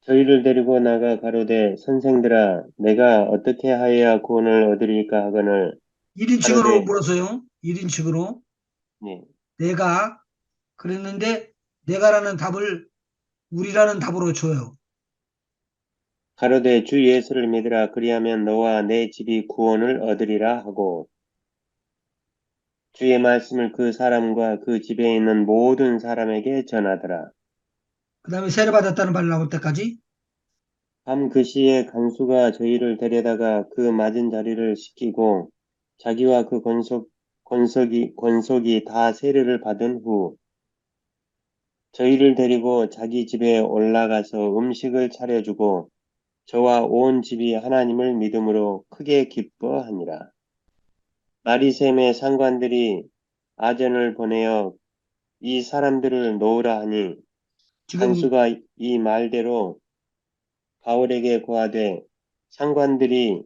저희를 데리고 나가 가로되 선생들아 내가 어떻게 하여야 구원을 얻으리까 하거늘 1인칭으로 가로되 물었어요. 1인칭으로. 네, 내가 그랬는데 내가라는 답을 우리라는 답으로 줘요. 가로되 주 예수를 믿으라 그리하면 너와 내 집이 구원을 얻으리라 하고 주의 말씀을 그 사람과 그 집에 있는 모든 사람에게 전하더라. 그 다음에 세례 받았다는 말 나올 때까지 밤 그 시에 간수가 저희를 데려다가 그 맞은 자리를 시키고 자기와 그 권속이 다 세례를 받은 후 저희를 데리고 자기 집에 올라가서 음식을 차려주고 저와 온 집이 하나님을 믿음으로 크게 기뻐하니라. 마리샘의 상관들이 아전을 보내어 이 사람들을 놓으라 하니 지금 간수가 이 말대로 바울에게 고하되 상관들이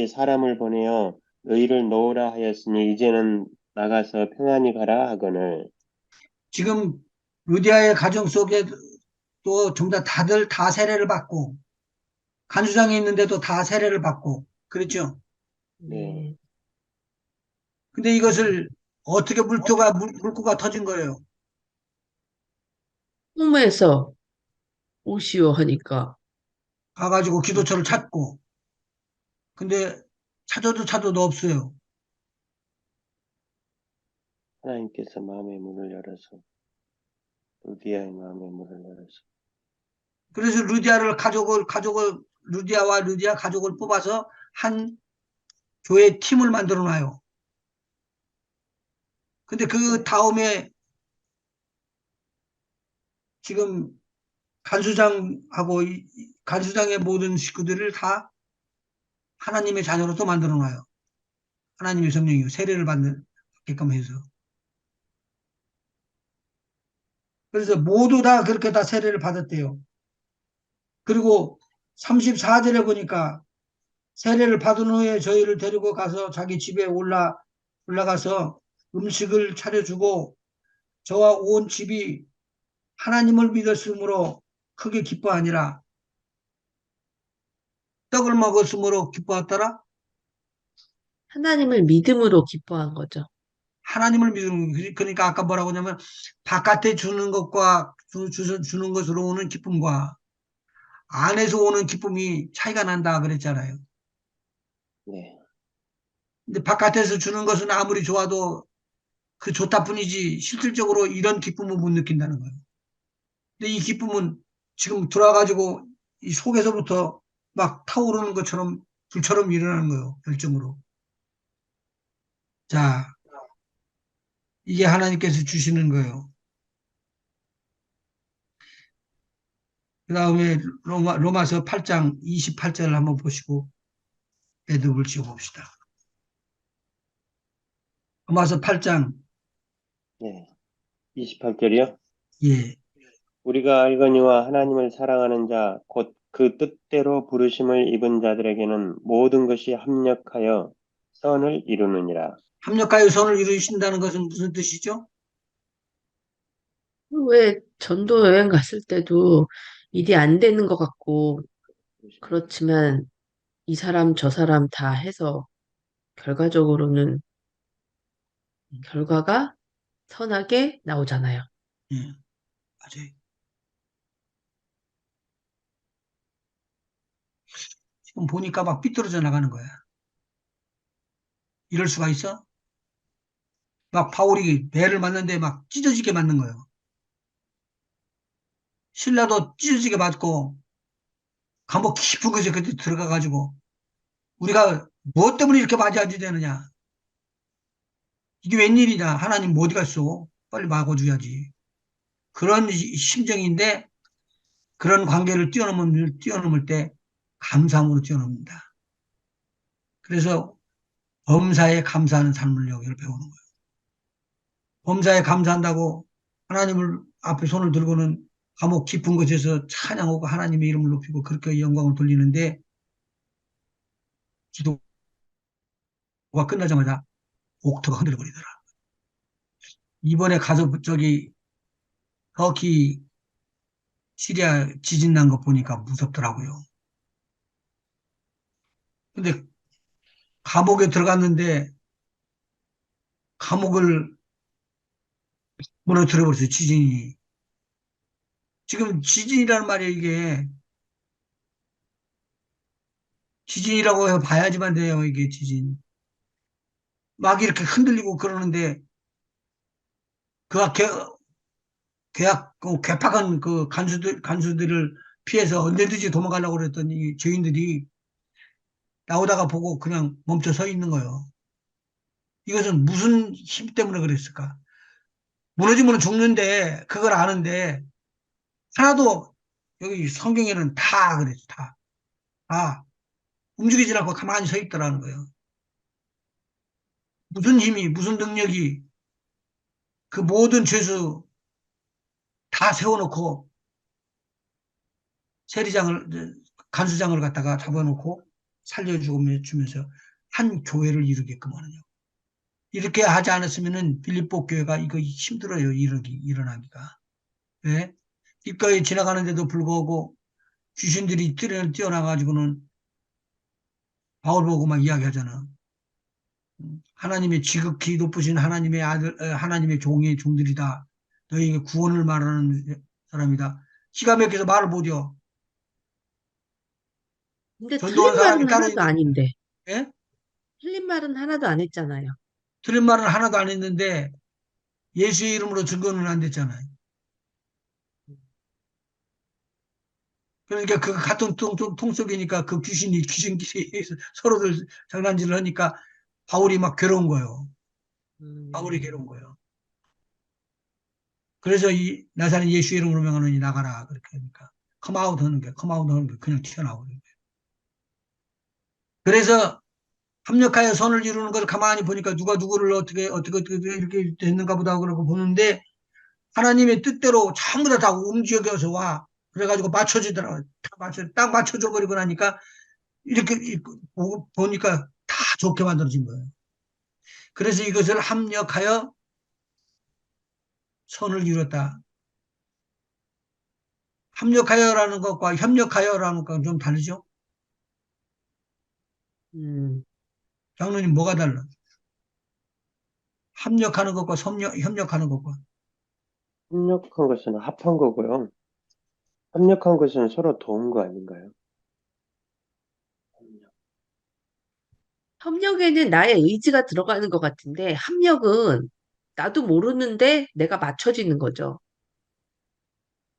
사람을 보내어 너희를 놓으라 하였으니 이제는 나가서 평안히 가라 하거늘. 지금 루디아의 가정 속에 또 정말 다들 다 세례를 받고 간수장에 있는데도 다 세례를 받고 그랬죠. 네. 근데 이것을 어떻게 물고가 터진 거예요. 꿈에서 오시오 하니까. 가가지고 기도처를 찾고 근데 찾아도 없어요. 하나님께서 마음의 문을 열어서 루디아의 마음의 문을 열어서 그래서 루디아와 루디아 가족을 뽑아서 한 교회 팀을 만들어 놔요. 근데 그 다음에 지금 간수장의 모든 식구들을 다 하나님의 자녀로 또 만들어 놔요. 하나님의 성령이 세례를 받게끔 해서. 그래서 모두 다 그렇게 다 세례를 받았대요. 그리고 34절에 보니까 세례를 받은 후에 저희를 데리고 가서 자기 집에 올라가서 음식을 차려주고 저와 온 집이 하나님을 믿었으므로 크게 기뻐하니라. 떡을 먹었으므로 기뻐하더라. 하나님을 믿음으로 기뻐한 거죠. 하나님을 믿는 그러니까 아까 뭐라고 하냐면 바깥에 주는 것과 주는 것으로 오는 기쁨과 안에서 오는 기쁨이 차이가 난다 그랬잖아요. 네. 근데 바깥에서 주는 것은 아무리 좋아도 그 좋다 뿐이지 실질적으로 이런 기쁨을 못 느낀다는 거예요. 근데 이 기쁨은 지금 들어와가지고 이 속에서부터 막 타오르는 것처럼 불처럼 일어나는 거예요. 열정으로. 자, 이게 하나님께서 주시는 거예요. 그 다음에 로마서 8장 28절을 한번 보시고 매듭을 지어 봅시다. 로마서 8장, 예. 28절이요. 예, 우리가 알거니와 하나님을 사랑하는 자, 곧 그 뜻대로 부르심을 입은 자들에게는 모든 것이 합력하여 선을 이루느니라. 합력하여 선을 이루신다는 것은 무슨 뜻이죠? 왜 전도 여행 갔을 때도 일이 안 되는 것 같고, 그렇지만 이 사람 저 사람 다 해서 결과적으로는 결과가 선하게 나오잖아요. 예, 맞아요. 지금 보니까 막 삐뚤어져 나가는 거야. 이럴 수가 있어? 막 바울이 배를 맞는데 막 찢어지게 맞는 거예요. 신라도 찢어지게 맞고 감옥 깊은 곳에 그때 들어가가지고 우리가 무엇 때문에 이렇게 맞이하야 되느냐? 이게 웬일이냐? 하나님 뭐 어디 갔어? 빨리 막아줘야지. 그런 심정인데 그런 관계를 뛰어넘을 때 감사함으로 뛰어넘는다. 그래서 범사에 감사하는 삶을 여기를 배우는 거예요. 범사에 감사한다고 하나님을 앞에 손을 들고는 감옥 깊은 곳에서 찬양하고 하나님의 이름을 높이고 그렇게 영광을 돌리는데 기도가 끝나자마자 옥토가 흔들거리더라. 이번에 가서 저기 터키 시리아 지진 난 거 보니까 무섭더라고요. 근데 감옥에 들어갔는데 감옥을 무너뜨려 버렸어요. 지진이. 지금 지진이라는 말이 이게 지진이라고 해서 봐야지만 돼요. 이게 지진. 막 이렇게 흔들리고 그러는데 그 괴팍한 그 간수들을 피해서 언제든지 도망가려고 그랬더니 죄인들이 나오다가 보고 그냥 멈춰 서 있는 거예요. 이것은 무슨 힘 때문에 그랬을까? 무너지면 죽는데 그걸 아는데 하나도 여기 성경에는 다 그랬어. 다. 다. 움직이지 않고 가만히 서 있더라는 거예요. 무슨 힘이, 무슨 능력이 그 모든 죄수 다 세워놓고 세리장을, 간수장을 갖다가 잡아놓고 살려주면서 한 교회를 이루게끔 하느냐. 이렇게 하지 않았으면은 빌립보 교회가 이거 힘들어요. 일어나기가. 왜? 길가에 지나가는데도 불구하고 귀신들이 뛰어나가지고는 바울 보고 막 이야기하잖아. 하나님의 지극히 높으신 하나님의 하나님의 종들이다. 너희에게 구원을 말하는 사람이다. 기가 막혀서 말을 못해요. 근데 전도하는 틀린 사람이 말은 따로 하나도 있는데, 아닌데. 예? 틀린 말은 하나도 안 했잖아요. 들은 말은 하나도 안 했는데, 예수의 이름으로 증거는 안 됐잖아요. 그러니까 그 같은 통 속이니까 그 귀신끼리 서로들 장난질을 하니까 바울이 막 괴로운 거예요. 바울이 음, 괴로운 거예요. 그래서 이 나사렛 예수 이름으로 명하노니 나가라 그렇게 하니까 컴아웃 하는 게 그냥 튀어나오는 거예요. 그래서 합력하여 선을 이루는 걸 가만히 보니까 누가 누구를 어떻게 이렇게 됐는가 보다 그러고 보는데 하나님의 뜻대로 전부 다 움직여서 와. 그래가지고 맞춰지더라고요. 딱 맞춰져 버리고 나니까 이렇게 보니까 다 좋게 만들어진 거예요. 그래서 이것을 합력하여 선을 이뤘다. 합력하여라는 것과 협력하여라는 것과 좀 다르죠? 음, 장로님 뭐가 달라? 합력하는 것과 협력하는 것과. 협력한 것은 합한 거고요. 협력한 것은 서로 도운 거 아닌가요? 협력. 협력에는 나의 의지가 들어가는 것 같은데, 합력은 나도 모르는데 내가 맞춰지는 거죠.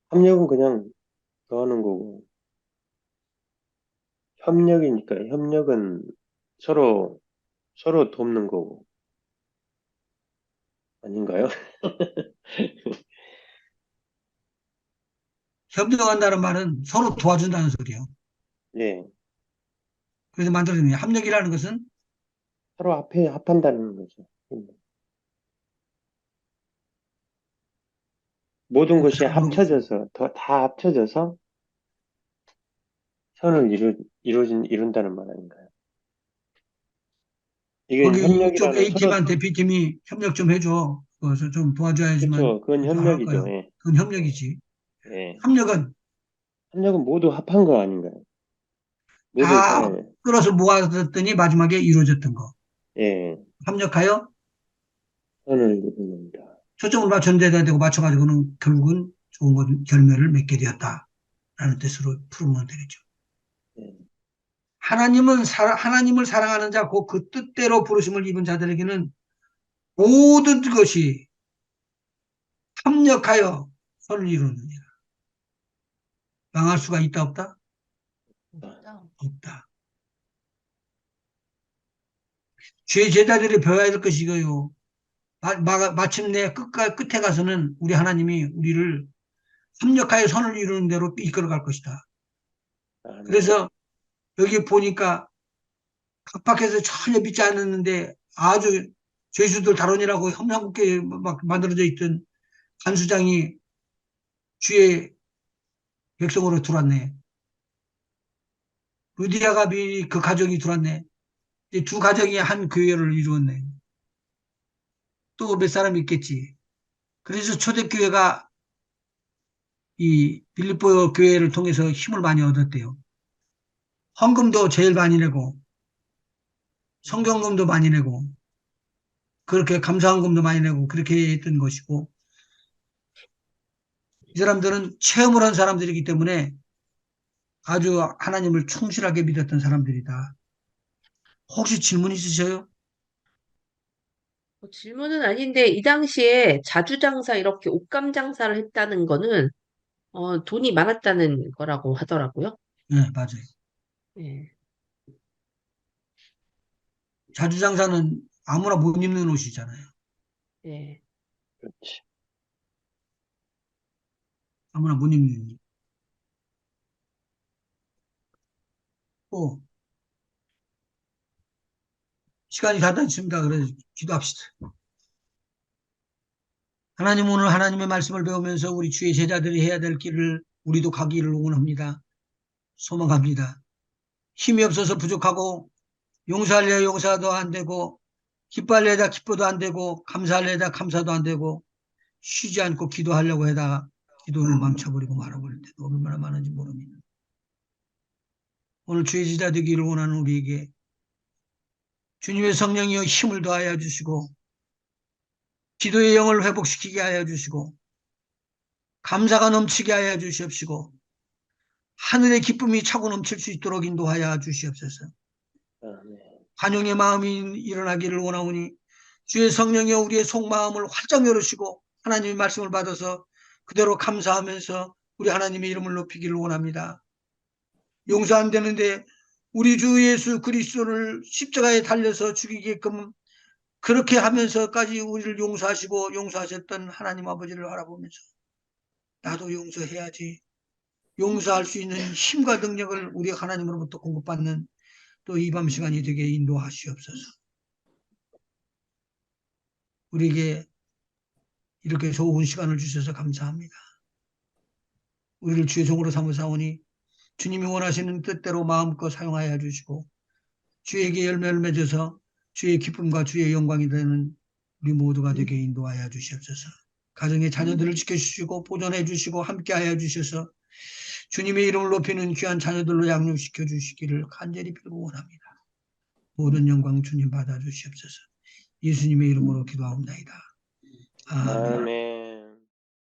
협력은 그냥 더 하는 거고, 협력이니까 협력은 서로, 서로 돕는 거고, 아닌가요? 협력한다는 말은 서로 도와준다는 소리예요. 예, 그래서 만들어진 합력이라는 것은 서로 합한다는 거죠. 모든 것이 잘 모르겠어요. 합쳐져서, 다 합쳐져서 선을 이룬다는 말 아닌가요? 이게 거기 이쪽 협력이라는 서로, A팀한 대표팀이 협력 좀 해줘. 그래서 좀 도와줘야지만 그쵸. 그건 좀 할 협력이죠. 거예요. 예, 그건 예, 협력이지. 예. 협력은 협력은 모두 합한 거 아닌가요? 모든 다 사람의, 끌어서 모아뒀더니 마지막에 이루어졌던 거. 예, 협력하여 선을 이루는 겁니다. 초점을 맞췄는데 되고 맞춰가지고는 결국은 좋은 결과를 맺게 되었다라는 뜻으로 풀으면 되겠죠. 예, 하나님을 사랑하는 자, 그 뜻대로 부르심을 입은 자들에게는 모든 것이 협력하여 선을 이루느니라. 망할 수가 있다, 없다? 없다. 죄 제자들이 배워야 될 것이 이거요. 마침내 끝에 가서는 우리 하나님이 우리를 협력하여 선을 이루는 대로 이끌어갈 것이다. 아, 네. 그래서 여기 보니까 각박해서 전혀 믿지 않았는데 아주 죄수들 다론이라고 험상궂게 막 만들어져 있던 간수장이 주의 백성으로 들어왔네. 루디아가 그 가족이 들어왔네. 이 두 가족이 한 교회를 이루었네. 또 몇 사람 있겠지. 그래서 초대교회가 이 빌립보 교회를 통해서 힘을 많이 얻었대요. 헌금도 제일 많이 내고 성경금도 많이 내고 그렇게 감사헌금도 많이 내고 그렇게 했던 것이고 이 사람들은 체험을 한 사람들이기 때문에 아주 하나님을 충실하게 믿었던 사람들이다. 혹시 질문 있으셔요? 질문은 아닌데 이 당시에 자주장사 이렇게 옷감 장사를 했다는 거는 돈이 많았다는 거라고 하더라고요. 네, 맞아요. 예, 자주장사는 아무나 못 입는 옷이잖아요. 예. 그렇지. 아무나 못 입는 옷. 또 시간이 다 됐습니다. 그래서 기도합시다. 하나님 오늘 하나님의 말씀을 배우면서 우리 주의 제자들이 해야 될 길을 우리도 가기를 원합니다. 소망합니다. 힘이 없어서 부족하고 용서하려 용서도 안 되고 기뻐하려다 기뻐도 안 되고 감사하려다 감사도 안 되고 쉬지 않고 기도하려고 해다 기도를 망쳐버리고 말아버릴 때도 얼마나 많은지 모릅니다. 오늘 주의 제자 되기를 원하는 우리에게 주님의 성령이여 힘을 더하여 주시고 기도의 영을 회복시키게 하여 주시고 감사가 넘치게 하여 주시옵시고 하늘의 기쁨이 차고 넘칠 수 있도록 인도하여 주시옵소서. 아, 네. 환영의 마음이 일어나기를 원하오니 주의 성령이여 우리의 속마음을 활짝 열으시고 하나님의 말씀을 받아서 그대로 감사하면서 우리 하나님의 이름을 높이기를 원합니다. 용서 안 되는데 우리 주 예수 그리스도를 십자가에 달려서 죽이게끔 그렇게 하면서까지 우리를 용서하시고 용서하셨던 하나님 아버지를 바라보면서 나도 용서해야지. 용서할 수 있는 힘과 능력을 우리 하나님으로부터 공급받는 또 이 밤 시간이 되게 인도하시옵소서. 우리에게 이렇게 좋은 시간을 주셔서 감사합니다. 우리를 주의 종으로 삼으사오니 주님이 원하시는 뜻대로 마음껏 사용하여 주시고 주에게 열매를 맺어서 주의 기쁨과 주의 영광이 되는 우리 모두가 되게 인도하여 주시옵소서. 가정의 자녀들을 지켜주시고 보존해 주시고 함께하여 주셔서 주님의 이름을 높이는 귀한 자녀들로 양육시켜 주시기를 간절히 빌고 원합니다. 모든 영광 주님 받아 주시옵소서. 예수님의 이름으로 기도하옵나이다. 아멘. 아멘.